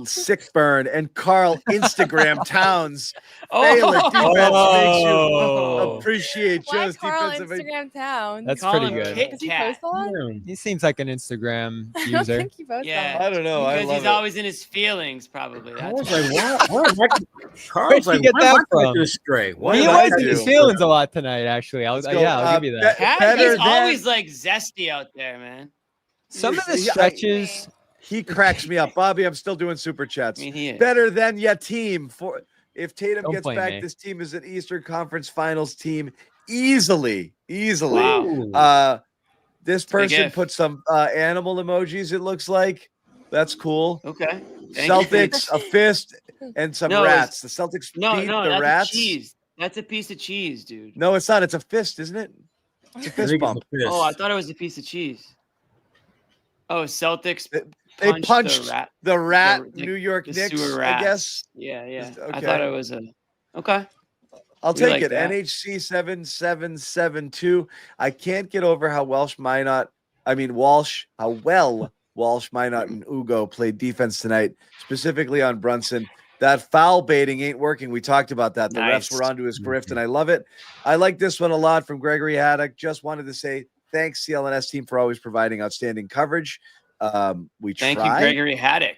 sick burn and Carl Instagram Towns. Oh. Fail at defense makes you Oh. appreciate Why Joe's Carl defensive. Instagram Town? That's Call pretty him good. Kit Does he Kat. post on? He seems like an Instagram I don't user. think he posts Yeah. on. I don't know. I Because love he's it. always in his feelings, probably. I That's was like, why am I? Carl's Where'd like, you get why am that I from? thinking straight? What He did was I in his do? feelings a lot tonight, actually. I'll go. give you that. Kat, Better he's than- always like zesty out there, man. Some of the Yeah, stretches. He cracks me up. Bobby, I'm still doing super chats. I mean, he is. Better than your team. For if Tatum Don't gets blame back, me. this team is an Eastern Conference Finals team easily. Wow. This big person if. put some animal emojis. It looks like that's cool. Okay. Thank you. Celtics, a fist, and some No, rats. The Celtics No, beat no, the that's rats. a cheese. That's a piece of cheese, dude. No, it's not. It's a fist, isn't it? It's a I fist think it's bump. a fist. Oh, I thought it was a piece of cheese. Oh, Celtics. They punched the rat, the- New York the Knicks, sewer I rats. guess. Yeah, yeah. I Okay. thought it was a. Okay. I'll We take like it. that. NHC 7772. I can't get over how Walsh, how well Walsh, Minot, and Ugo played defense tonight, specifically on Brunson. That foul baiting ain't working. We talked about that. The Nice. refs were onto his grift, and I love it. I like this one a lot from Gregory Haddock. Just wanted to say thanks, CLNS team, for always providing outstanding coverage. We Thank try. you, Gregory Haddock.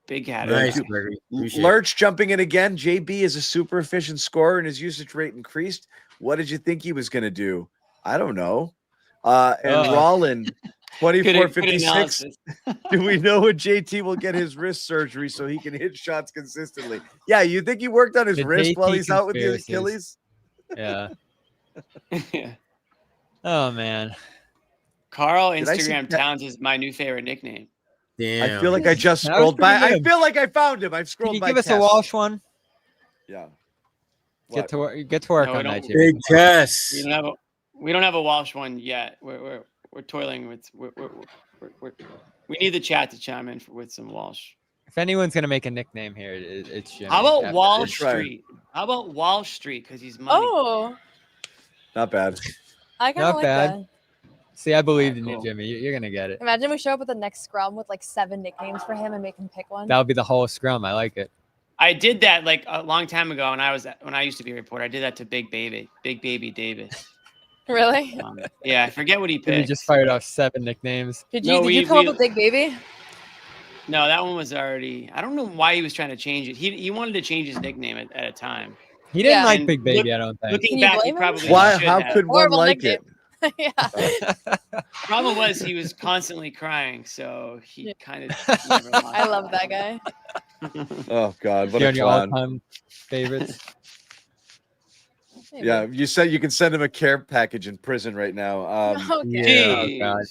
Big Haddock. Nice, Gregory. Appreciate it. Lurch jumping in again. JB is a super efficient scorer and his usage rate increased. What did you think he was going to do? I don't know. And Rollin, Good 2456. analysis. Do we know when JT will get his wrist surgery so he can hit shots consistently? Yeah, you think he worked on his The wrist while JT he's out with the conspiracies. Achilles? Yeah. Yeah. Oh man. Carl Did I see Instagram that? Towns is my new favorite nickname. Damn. I feel like I just That was scrolled by. pretty I good. feel like I found him. I've Can scrolled you by. give us a Tess. Walsh one? Yeah. Get to work. Get to No, work we on don't- that, Jay. Big Tess. We don't have a Walsh one yet. We're toiling with. We need the chat to chime in with some Walsh. If anyone's gonna make a nickname here, it's Jimmy. How about Definitely. Wall That's right. Street? How about Wall Street? Because he's money. Oh, Not bad. I kind of Not like bad. that. See, I believed in Cool. you, Jimmy. You're gonna get it. Imagine we show up at the next scrum with like 7 nicknames for him and make him pick one. That would be the whole scrum. I like it. I did that like a long time ago when I used to be a reporter. I did that to Big Baby Davis. Really? Yeah, I forget what he Jimmy picked. just fired off 7 nicknames. Did No, you come up with Big Baby? No, that one was already. I don't know why he was trying to change it. He wanted to change his nickname at a time. He didn't Yeah. like And Big Baby. look- I don't think. Looking Can you back, he blame him? probably Why? should How have. could one Horrible like nickname. it? Yeah. Problem was he was constantly crying, so he Yeah. kind of. I love that guy. Oh God, what You're a on your clown! all-time favorites. Maybe. Yeah, you said you can send him a care package in prison right now. Okay. Yeah. Oh,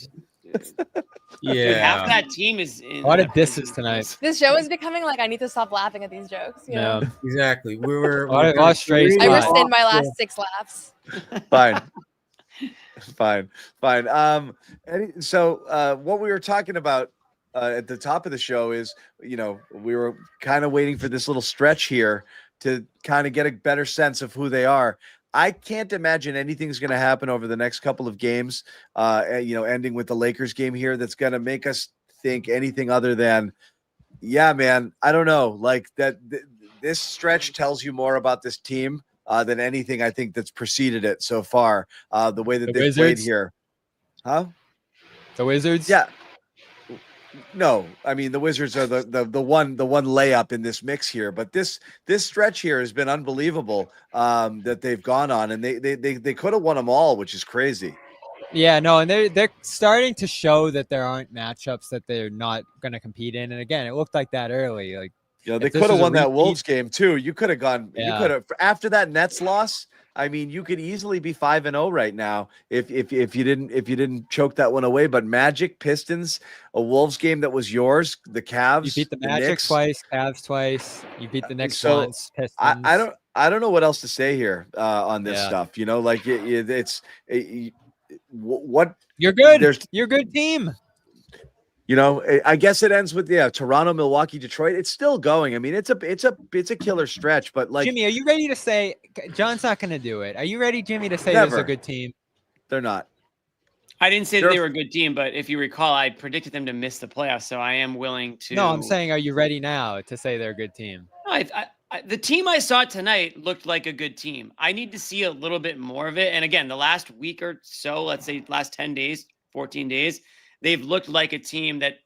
God. Dude, half that team is in A lot of that disses prison. tonight. This show is becoming like I need to stop laughing at these jokes. You know? Exactly. We were. A lot of strays I tonight. rescind my last 6 laughs. Fine. Fine. So what we were talking about at the top of the show is, we were kind of waiting for this little stretch here to kind of get a better sense of who they are. I can't imagine anything's going to happen over the next couple of games, ending with the Lakers game here, that's going to make us think anything other than, yeah, man, I don't know. Like that, this stretch tells you more about this team than anything I think that's preceded it so far. The way that they've played here. Huh? The Wizards? Yeah. No, I mean the Wizards are the one layup in this mix here, but this stretch here has been unbelievable that they've gone on, and they could have won them all, which is crazy. Yeah, no, and they're starting to show that there aren't matchups that they're not going to compete in, and again, it looked like that early. Like, they could have won that Wolves game too. You could have gone. Yeah. You could have after that Nets loss. I mean, you could easily be 5-0 right now if you didn't choke that one away. But Magic, Pistons, a Wolves game that was yours, the Cavs, you beat the Magic Knicks twice, Cavs twice. You beat the Knicks So, once. Pistons. I don't know what else to say here on this stuff. What you're good. You're a good team. I guess it ends with Toronto, Milwaukee, Detroit. It's still going. I mean, it's a killer stretch. But like, Jimmy, are you ready to say John's not going to do it? Are you ready, Jimmy, to say Never. there's a good team? They're not. I didn't say that they were a good team, but if you recall, I predicted them to miss the playoffs. So I am willing to. No, I'm saying, are you ready now to say they're a good team? The team I saw tonight looked like a good team. I need to see a little bit more of it. And again, the last week or so, let's say last 10 days, 14 days, they've looked like a team that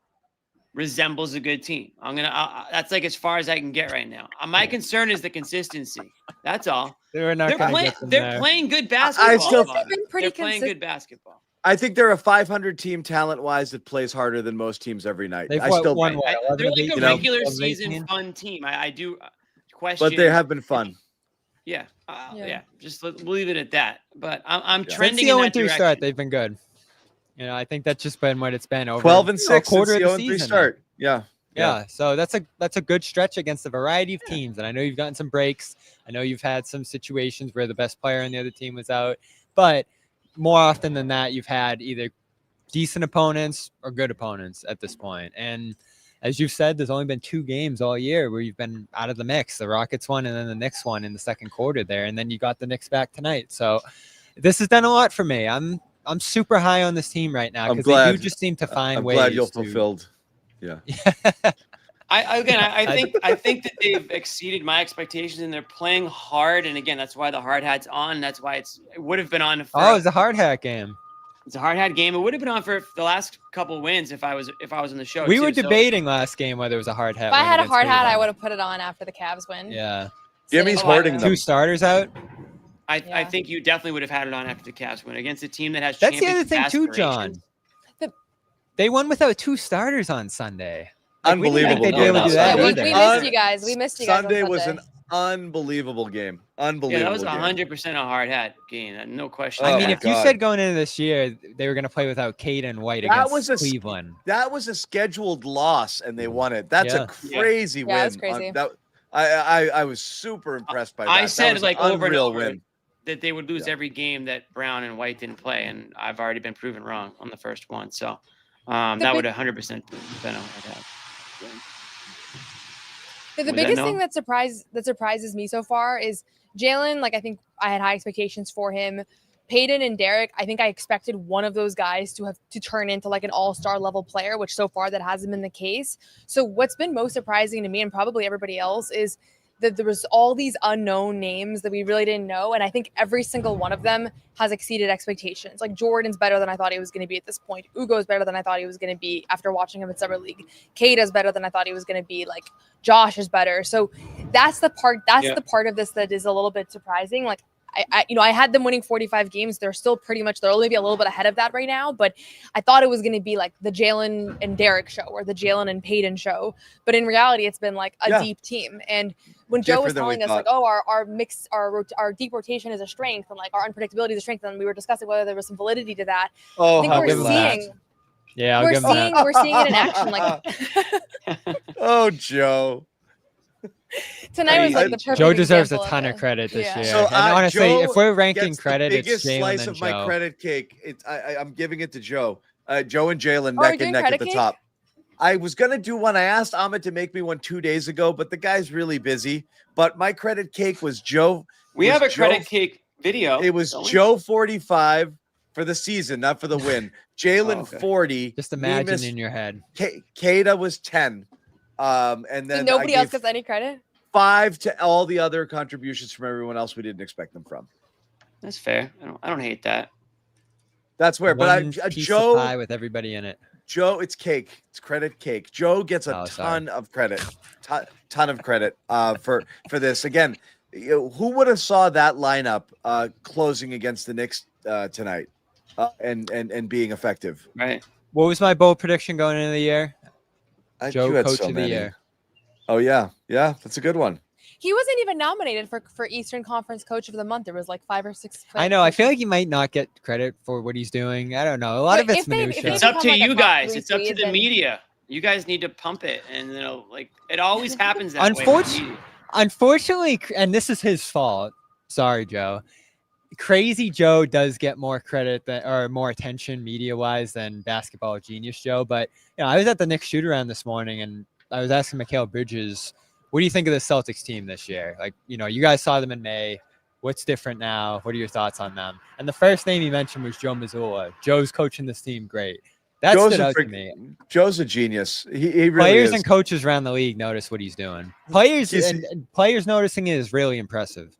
resembles a good team. That's like as far as I can get right now. My concern is the consistency. That's all. They're playing good basketball. They're playing good basketball. I think they're a 500 team talent-wise that plays harder than most teams every night. They're like a regular season fun team. I do question, but they have been fun. Yeah. Just we'll leave it at that. But I'm trending Since in the that 0-3 direction. start, they've been good. I think that's just been what it's been over 12-6 quarter of the 0-3 season. start. Yeah. So that's a good stretch against a variety of teams. And I know you've gotten some breaks. I know you've had some situations where the best player on the other team was out. But more often than that, you've had either decent opponents or good opponents at this point. And as you've said, there's only been 2 games all year where you've been out of the mix. The Rockets one and then the Knicks one in the second quarter there. And then you got the Knicks back tonight. So this has done a lot for me. I'm super high on this team right now because they do just seem to find ways. I'm glad you're fulfilled. Yeah. I think that they've exceeded my expectations and they're playing hard. And again, that's why the hard hat's on. That's why it would have been on. It's a hard hat game. It's a hard hat game. It would have been on for the last couple wins if I was in the show. We were debating last game whether it was a hard hat. If I had a hard hat, I would have put it on after the Cavs win. Yeah. Jimmy's hoarding them. 2 starters out. I think you definitely would have had it on after the Cavs win against a team that has. That's the other thing too, John. They won without 2 starters on Sunday. Unbelievable. We missed you guys. We missed you guys. Sunday was an unbelievable game. Unbelievable. Yeah, that was 100% a hard hat game. No question. I mean, if you said going into this year they were going to play without Cade and White against Cleveland, that was a scheduled loss, and they won it. That's a crazy win. Yeah, that's crazy. I was super impressed by that. I said that was over and over win. that they would lose every game that Brown and White didn't play, and I've already been proven wrong on the first one. So that would 100% been a hard hat. The biggest thing that surprises me so far is Jaylen. Like, I think I had high expectations for him. Peyton and Derek, I think I expected one of those guys to turn into like an all-star level player, which so far that hasn't been the case. So what's been most surprising to me and probably everybody else is that there was all these unknown names that we really didn't know. And I think every single one of them has exceeded expectations. Like Jordan's better than I thought he was going to be at this point. Ugo's better than I thought he was going to be after watching him in Summer League. Kate is better than I thought he was going to be. Like Josh is better. So that's the part of this that is a little bit surprising. Like I had them winning 45 games. They're still they're only maybe a little bit ahead of that right now, but I thought it was going to be like the Jaylen and Derek show or the Jaylen and Peyton show. But in reality, it's been like a deep team. And when Joe was telling us like, oh, our deep rotation is a strength and like our unpredictability is a strength, and we were discussing whether there was some validity to that. I think we're seeing Yeah, I'll we're give him seeing that. we're seeing it in action. Like Oh, Joe. tonight was like the perfect. Joe deserves a example ton of it. credit this Yeah. year. So and honestly, Joe if we're ranking gets credit, the it's biggest Jaylen slice and of my Joe. credit cake. I'm giving it to Joe. Joe and Jaylen Oh, are neck you and doing neck at credit the cake? top. I was gonna do one. I asked Ahmed to make me one 2 days ago, but the guy's really busy. But my credit cake was Joe. We have a credit cake video. It was don't we? Joe 45 for the season, not for the win. Jaylen okay. 40. Just imagine in your head. Kada was 10. And then Did nobody I else gave gets any credit? 5 to all the other contributions from everyone else we didn't expect them from. That's fair. I don't hate that. That's where, but One piece of Joe pie with everybody in it. Joe, it's cake. It's credit cake. Joe gets a Oh, ton of credit. Ton of credit for this. Again, who would have saw that lineup closing against the Knicks tonight and being effective? Right. What was my bold prediction going into the year? You had Coach so of the many. year. Oh yeah, that's a good one. He wasn't even nominated for Eastern Conference Coach of the Month. There was like 5 or 6. I know. I feel like he might not get credit for what he's doing. I don't know. A lot of it's minutia. It's up to you guys. It's up to the media. You guys need to pump it, and like it always happens that way. Unfortunately, and this is his fault. Sorry, Joe. Crazy Joe does get more credit or more attention media-wise than Basketball Genius Joe. But I was at the Knicks shoot-around this morning, and I was asking Mikal Bridges, what do you think of the Celtics team this year? Like, you guys saw them in May. What's different now? What are your thoughts on them? And the first name he mentioned was Joe Mazzulla. Joe's coaching this team great. That stood out to me. Joe's a genius. He really Players is. and coaches around the league notice what he's doing. Players and players noticing it is really impressive.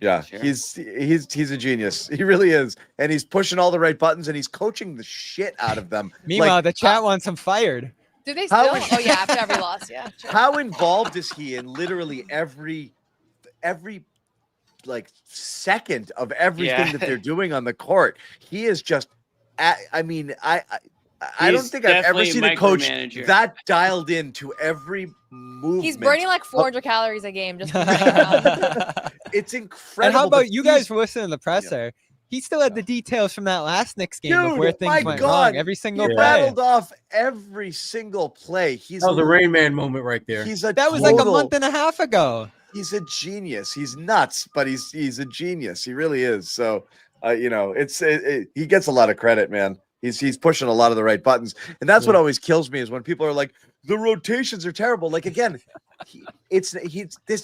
Yeah, Sure. he's a genius. He really is, and he's pushing all the right buttons, and he's coaching the shit out of them. Meanwhile, the chat wants him fired. Do they still? Oh yeah, after every loss, yeah. Sure. How involved is he in literally every like second of everything that they're doing on the court? He is just. I don't think I've ever seen a coach that dialed into every movement. He's burning like 400 calories a game. Just it's incredible. And how about you guys were listening to the presser? He still had the details from that last Knicks game of where things went wrong. Every single play. Rattled off every single play. That was a Rain Man moment right there. That was like a month and a half ago. He's a genius. He's nuts, but he's a genius. He really is. So he gets a lot of credit, man. He's pushing a lot of the right buttons, and that's what always kills me is when people are like, the rotations are terrible. Like again, this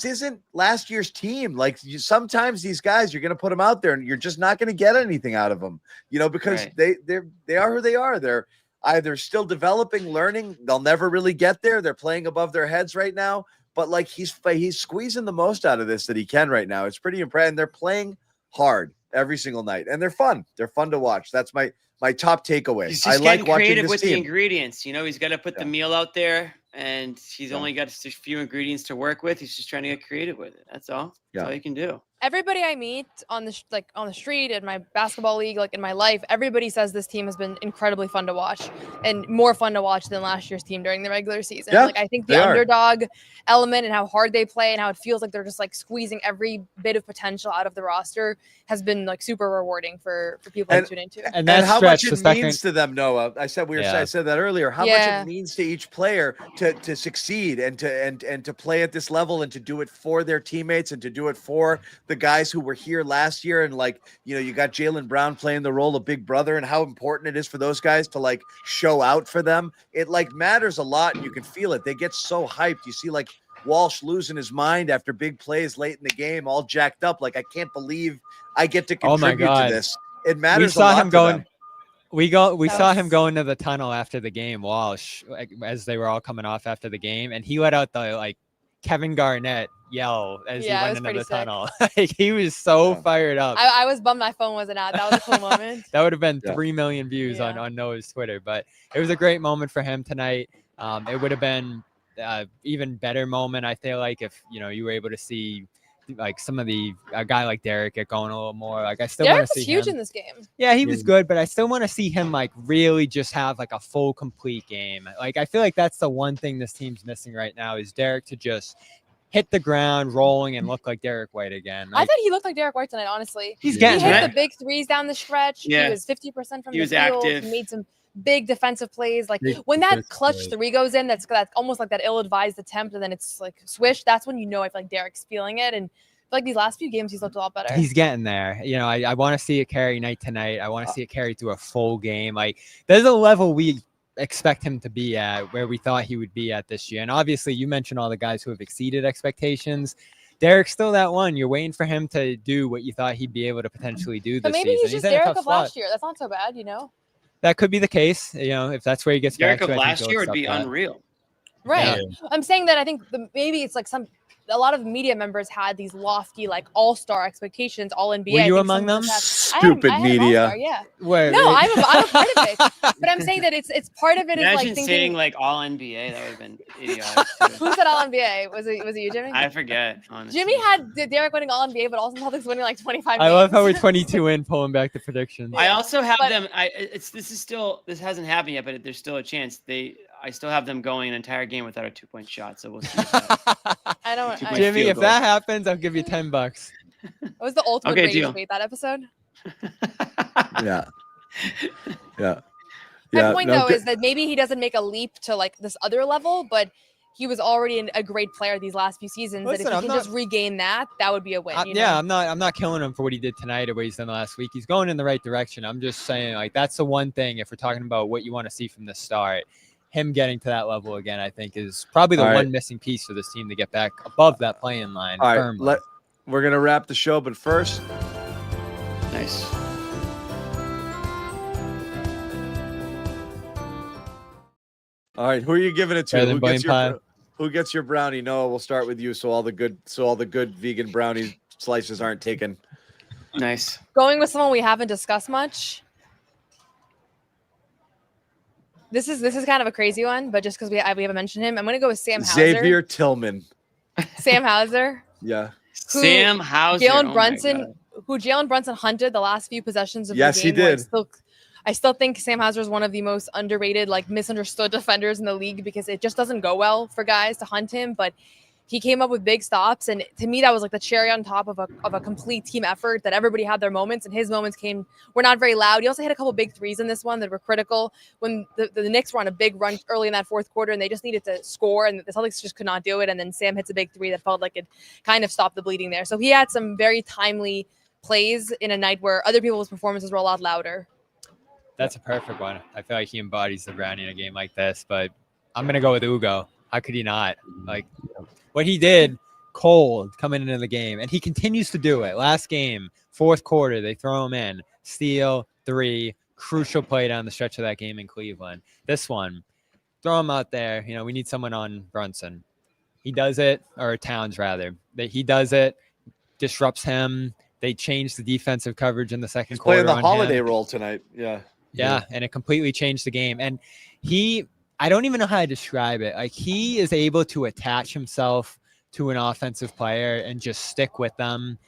isn't last year's team. Like sometimes these guys, you're going to put them out there, and you're just not going to get anything out of them. Because they are who they are. They're either still developing, learning. They'll never really get there. They're playing above their heads right now. But like he's squeezing the most out of this that he can right now. It's pretty impressive. And they're playing hard every single night, and they're fun. They're fun to watch. That's my top takeaway. He's just I like getting creative watching with this the team. ingredients. He's got to put the meal out there, and he's only got a few ingredients to work with. He's just trying to get creative with it. That's all. That's all you can do. Everybody I meet on the on the street, in my basketball league, like in my life, everybody says this team has been incredibly fun to watch and more fun to watch than last year's team during the regular season. Yeah, like I think the underdog element and how hard they play and how it feels like they're just like squeezing every bit of potential out of the roster has been like super rewarding for people to tune into. And how much it means to them, Noah. I said that earlier. How much it means to each player to succeed and to play at this level and to do it for their teammates and to do it for the guys who were here last year. And you got Jaylen Brown playing the role of big brother, and how important it is for those guys to like show out for them. It matters a lot, and you can feel it. They get so hyped. You see Walsh losing his mind after big plays late in the game, all jacked up. Like, I can't believe I get to contribute to this. It matters a lot to them. We saw him go into the tunnel after the game, Walsh, as they were all coming off after the game, and he let out the Kevin Garnett yell as he went into the tunnel. He was so fired up. I was bummed my phone wasn't out. That was a cool moment. That would have been 3 million views on Noah's Twitter, but it was a great moment for him tonight. It would have been even better moment, I feel like, if you were able to see some of a guy like Derek get going a little more. I still want to see huge him. in this game. Yeah, he was good, but I still want to see him really just have a full complete game. I feel like that's the one thing this team's missing right now is Derek to just hit the ground rolling and look like Derek White again. I thought he looked like Derek White tonight, honestly. He's getting He hit it. the big threes down the stretch. Yeah. He was 50% from He the was field. active. He made some big defensive plays. Like Big when that defensive clutch plays. three goes in, that's almost like that ill-advised attempt, and then it's like swish. That's when you know I feel like Derek's feeling it. And I feel like these last few games, he's looked a lot better. He's getting there. You know, I want to see it carry night to night. I want to see it carry through a full game. Like there's a level we expect him to be at where we thought he would be at this year. And obviously you mentioned all the guys who have exceeded expectations. Derek's still that one. You're waiting for him to do what you thought he'd be able to potentially do So this maybe season. he's just in a Derek tough of spot. last year. That's not so bad, you know? That could be the case. You know, if that's where he gets Derek back of to, I think last he'll year would be accept that. unreal. Right. I'm saying that I think maybe it's like a lot of media members had these lofty, like all-star expectations, all NBA. Were you I think among some them? of us have- Stupid I had an media. all-star, yeah. Wait, No, wait. I'm a part of it. But I'm saying that it's part of it is Imagine like saying thinking. like all NBA. That would have been idiotic. Too. Who said all NBA? Was it you, Jimmy? I forget. Honestly. Jimmy had Derek winning all NBA, but also Celtics winning like 25 I games. love how we're 22 in pulling back the predictions. I also have but- them. This hasn't happened yet, but there's still a chance. I still have them going an entire game without a 2-point shot. So we'll see. I don't. Jimmy, field if goal. that happens, I'll give you $10. It was the ultimate Okay, rage deal. bait that episode. Yeah. Yeah. My point though good- is that maybe he doesn't make a leap to like this other level, but he was already a great player these last few seasons. Listen, that if I'm he can not- just regain that would be a win. you Yeah, know? I'm not killing him for what he did tonight or what he's done last week. He's going in the right direction. I'm just saying, like, that's the one thing, if we're talking about what you want to see from the start, him getting to that level again, I think is probably the All right. one missing piece for this team to get back above that playing line. All right, firmly. we're gonna wrap the show, but first, Nice. all right, who are you giving it to? Better than Blaine Pie. Who gets your brownie? Noah, we'll start with you. So all the good vegan brownie slices aren't taken. Nice. Going with someone we haven't discussed much. This is kind of a crazy one, but just because we haven't mentioned him, I'm going to go with Sam Hauser. Xavier Tillman. Sam Hauser. Yeah. Sam Hauser. Jalen oh my Brunson, God. who Jalen Brunson hunted the last few possessions of Yes, the he game. where did. I still think Sam Hauser is one of the most underrated, like misunderstood defenders in the league because it just doesn't go well for guys to hunt him. But he came up with big stops, and to me, that was like the cherry on top of a complete team effort. That everybody had their moments, and his moments were not very loud. He also hit a couple big threes in this one that were critical when the Knicks were on a big run early in that fourth quarter, and they just needed to score, and the Celtics just could not do it. And then Sam hits a big three that felt like it kind of stopped the bleeding there. So he had some very timely plays in a night where other people's performances were a lot louder. That's a perfect one. I feel like he embodies the Brownie in a game like this, but I'm going to go with Ugo. How could he not? Like, what he did cold coming into the game, and he continues to do it. Last game, fourth quarter, they throw him in. Steal, three, crucial play down the stretch of that game in Cleveland. This one, throw him out there. You know, we need someone on Brunson. He does it, or Towns rather. He does it, disrupts him. They changed the defensive coverage in the second He's quarter. playing the on holiday him. role tonight. Yeah. Yeah, and it completely changed the game. And I don't even know how to describe it. Like, he is able to attach himself to an offensive player and just stick with them.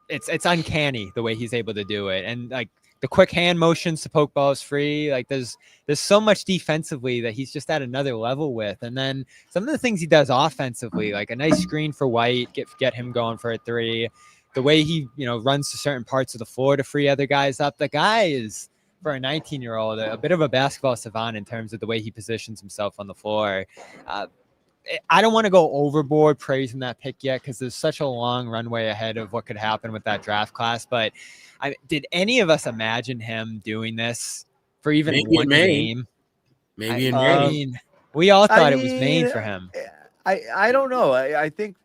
It's uncanny the way he's able to do it. And like the quick hand motions to poke balls free, like there's so much defensively that he's just at another level with. And then some of the things he does offensively, like a nice screen for White, get him going for a three. The way he, runs to certain parts of the floor to free other guys up. The guy is, for a 19-year-old, a bit of a basketball savant in terms of the way he positions himself on the floor. I don't want to go overboard praising that pick yet because there's such a long runway ahead of what could happen with that draft class. But did any of us imagine him doing this for even Maybe one in Maine. game? Maybe in I Maine. mean, we all thought it was Maine for him. I don't know. I think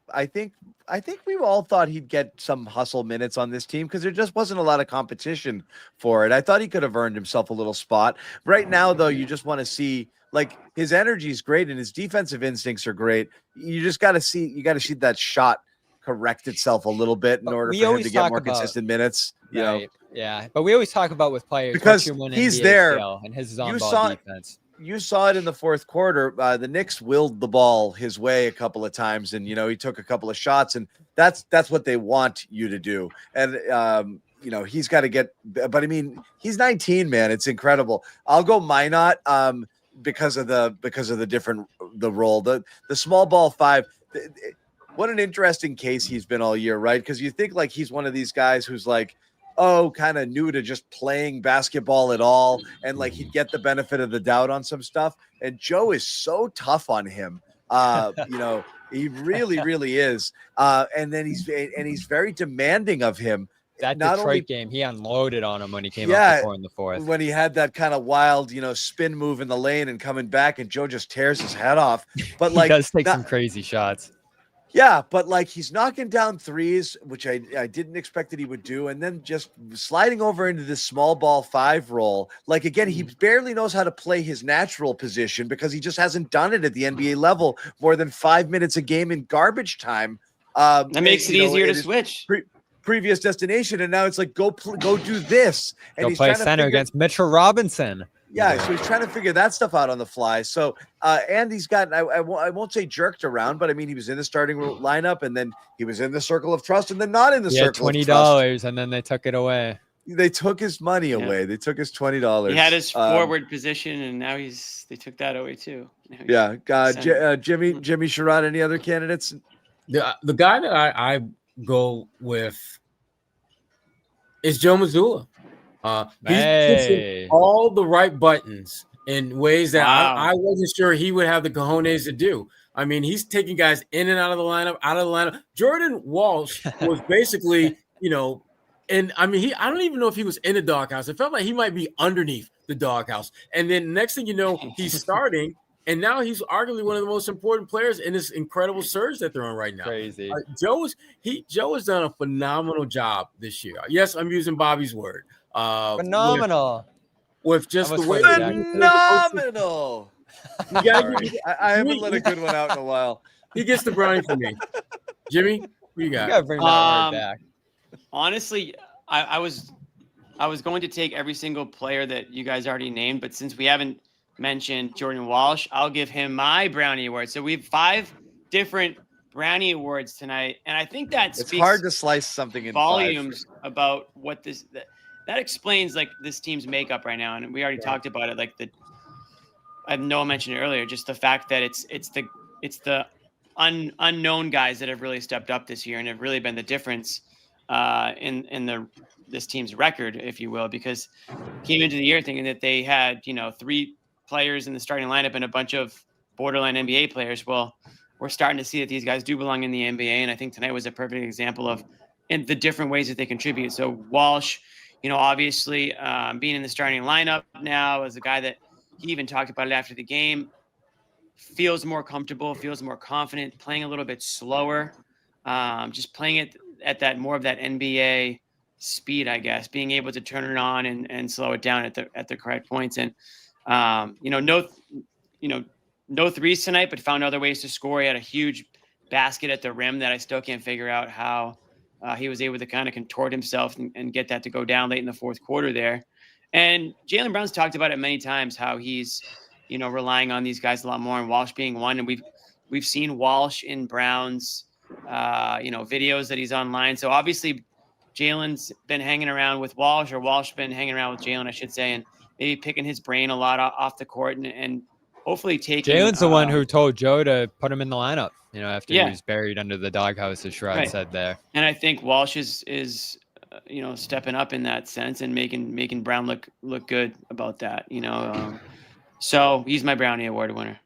we all thought he'd get some hustle minutes on this team because there just wasn't a lot of competition for it. I thought he could have earned himself a little spot. Right now, though, you just want to see, like, his energy is great and his defensive instincts are great. You just got to see that shot correct itself a little bit in order for him to get more consistent minutes. You know? Yeah, but we always talk about with players Because once you win he's NBA there. skill and his You on-ball saw- defense. You saw it in the fourth quarter. The Knicks willed the ball his way a couple of times, and he took a couple of shots, and that's what they want you to do. And he's got to get. But I mean, he's 19, man. It's incredible. I'll go Minot. because of the different role. The small ball five. What an interesting case he's been all year, right? Because you think like he's one of these guys who's like, kind of new to just playing basketball at all, and like he'd get the benefit of the doubt on some stuff. And Joe is so tough on him. He really, really is. And then he's very demanding of him. That Not Detroit only, game, he unloaded on him when he came out the court in the fourth. when he had that kind of wild, spin move in the lane and coming back, and Joe just tears his head off. But like, he does take some crazy shots. Yeah, but like he's knocking down threes, which I didn't expect that he would do, and then just sliding over into this small ball five role. Like again, he barely knows how to play his natural position because he just hasn't done it at the NBA level more than 5 minutes a game in garbage time. That makes it easier to switch. Previous destination, and now it's like go do this. And Go he's play trying to center figure- against Mitchell Robinson. Yeah, so he's trying to figure that stuff out on the fly. So, and he's got, I won't say jerked around, but I mean, he was in the starting lineup, and then he was in the circle of trust, and then not in the circle of trust. $20, and then they took it away. They took his money away. They took his $20. He had his forward position, and now they took that away too. Yeah. Jimmy A.Sherrod, any other candidates? The guy that I go with is Joe Mazzulla. He's pushing all the right buttons in ways that I wasn't sure he would have the cojones to do. I mean, he's taking guys in and out of the lineup, Jordan Walsh was basically, and I mean, I don't even know if he was in the doghouse. It felt like he might be underneath the doghouse. And then next thing you know, he's starting, and now he's arguably one of the most important players in this incredible surge that they're on right now. Crazy. Joe has done a phenomenal job this year. Yes, I'm using Bobby's word. Phenomenal. With just the way phenomenal. I haven't let a good one out in a while. He gets the brownie for me. Jimmy, who you got? You gotta bring that word back. Honestly, I was going to take every single player that you guys already named, but since we haven't mentioned Jordan Walsh, I'll give him my Brownie Award. So we have 5 different Brownie Awards tonight, and I think that it's hard to slice something in volumes 5. About what that explains like this team's makeup right now, and we already talked about it. Like I know I mentioned it earlier, just the fact that it's the unknown guys that have really stepped up this year and have really been the difference in this team's record, if you will, because came into the year thinking that they had 3 players in the starting lineup and a bunch of borderline NBA players. Well, we're starting to see that these guys do belong in the NBA, and I think tonight was a perfect example of the different ways that they contribute. So Walsh, obviously being in the starting lineup now as a guy that he even talked about it after the game, feels more comfortable, feels more confident, playing a little bit slower, just playing it at that more of that NBA speed, I guess, being able to turn it on and slow it down at the correct points. And no threes tonight, but found other ways to score. He had a huge basket at the rim that I still can't figure out how he was able to kind of contort himself and get that to go down late in the fourth quarter there. And Jaylen Brown's talked about it many times, how he's, relying on these guys a lot more, and Walsh being one. And we've seen Walsh in Brown's, videos that he's online. So obviously Jaylen's been hanging around with Walsh, or Walsh been hanging around with Jaylen, I should say, and maybe picking his brain a lot off the court and hopefully taking. Jaylen's the one who told Joe to put him in the lineup, after he was buried under the doghouse, as Sherrod said there. And I think Walsh is stepping up in that sense and making Brown look good about that, so he's my Brownie Award winner.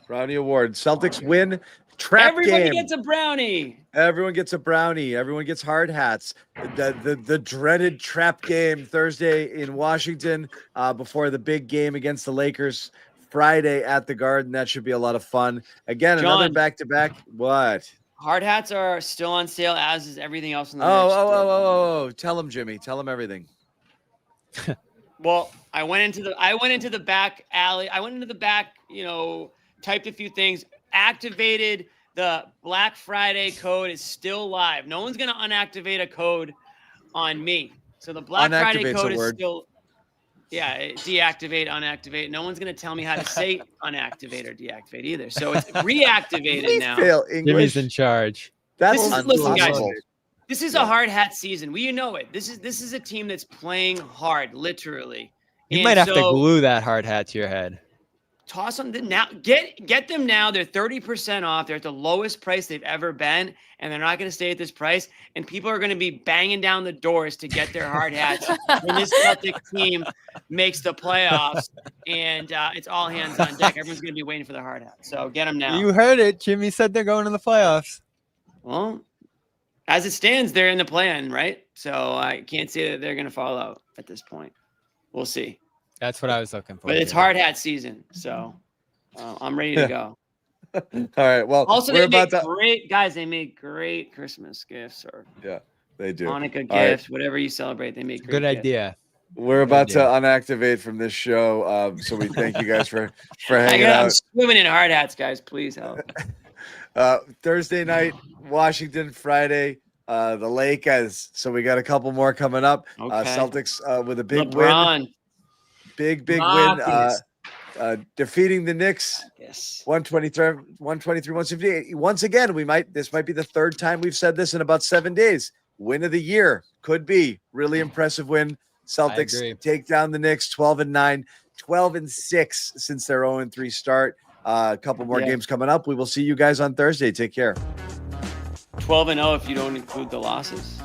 Brownie Award. Celtics win. Trap Everybody game. gets a brownie. Everyone gets a brownie. Everyone gets hard hats. The dreaded trap game Thursday in Washington before the big game against the Lakers Friday at the Garden. That should be a lot of fun. Again, John, another back-to-back. What? Hard hats are still on sale, as is everything else in the Oh. Tell him, Jimmy. Tell him everything. Well, I went into the back alley. I went into the back, typed a few things, activated the Black Friday code is still live. No one's going to unactivate a code on me. So the Black Friday code is still, deactivate, unactivate. No one's going to tell me how to say unactivate or deactivate either. So it's reactivated now. Jimmy's in charge. Listen, guys. This is a hard hat season. You know it. This is a team that's playing hard, literally. You might have to glue that hard hat to your head. toss them now. Get them now. They're 30% off. They're at the lowest price they've ever been, and they're not going to stay at this price. And people are going to be banging down the doors to get their hard hats when this Celtic team makes the playoffs. And it's all hands on deck. Everyone's going to be waiting for the hard hat. So get them now. You heard it. Jimmy said they're going to the playoffs. Well, as it stands, they're in the plan, right? So I can't say that they're going to fall out at this point. We'll see. That's what I was looking for. But it's hard hat season, so I'm ready to go. All right. Well, also, they make great guys. They make great Christmas gifts or they do Hanukkah gifts, whatever you celebrate. They make great good gifts. idea. We're about to unactivate from this show, so we thank you guys for hanging out. I'm swimming in hard hats, guys. Please help. Thursday night, Washington. Friday, the Lakers. So we got a couple more coming up. Okay. Celtics with a big LeBron. win. Big win. Defeating the Knicks. Yes. 123, 158. Once again, this might be the third time we've said this in about 7 days. Win of the year. Could be. Really impressive win. Celtics take down the Knicks 12-9, 12-6 since their 0-3 start. A couple more games coming up. We will see you guys on Thursday. Take care. 12-0 if you don't include the losses.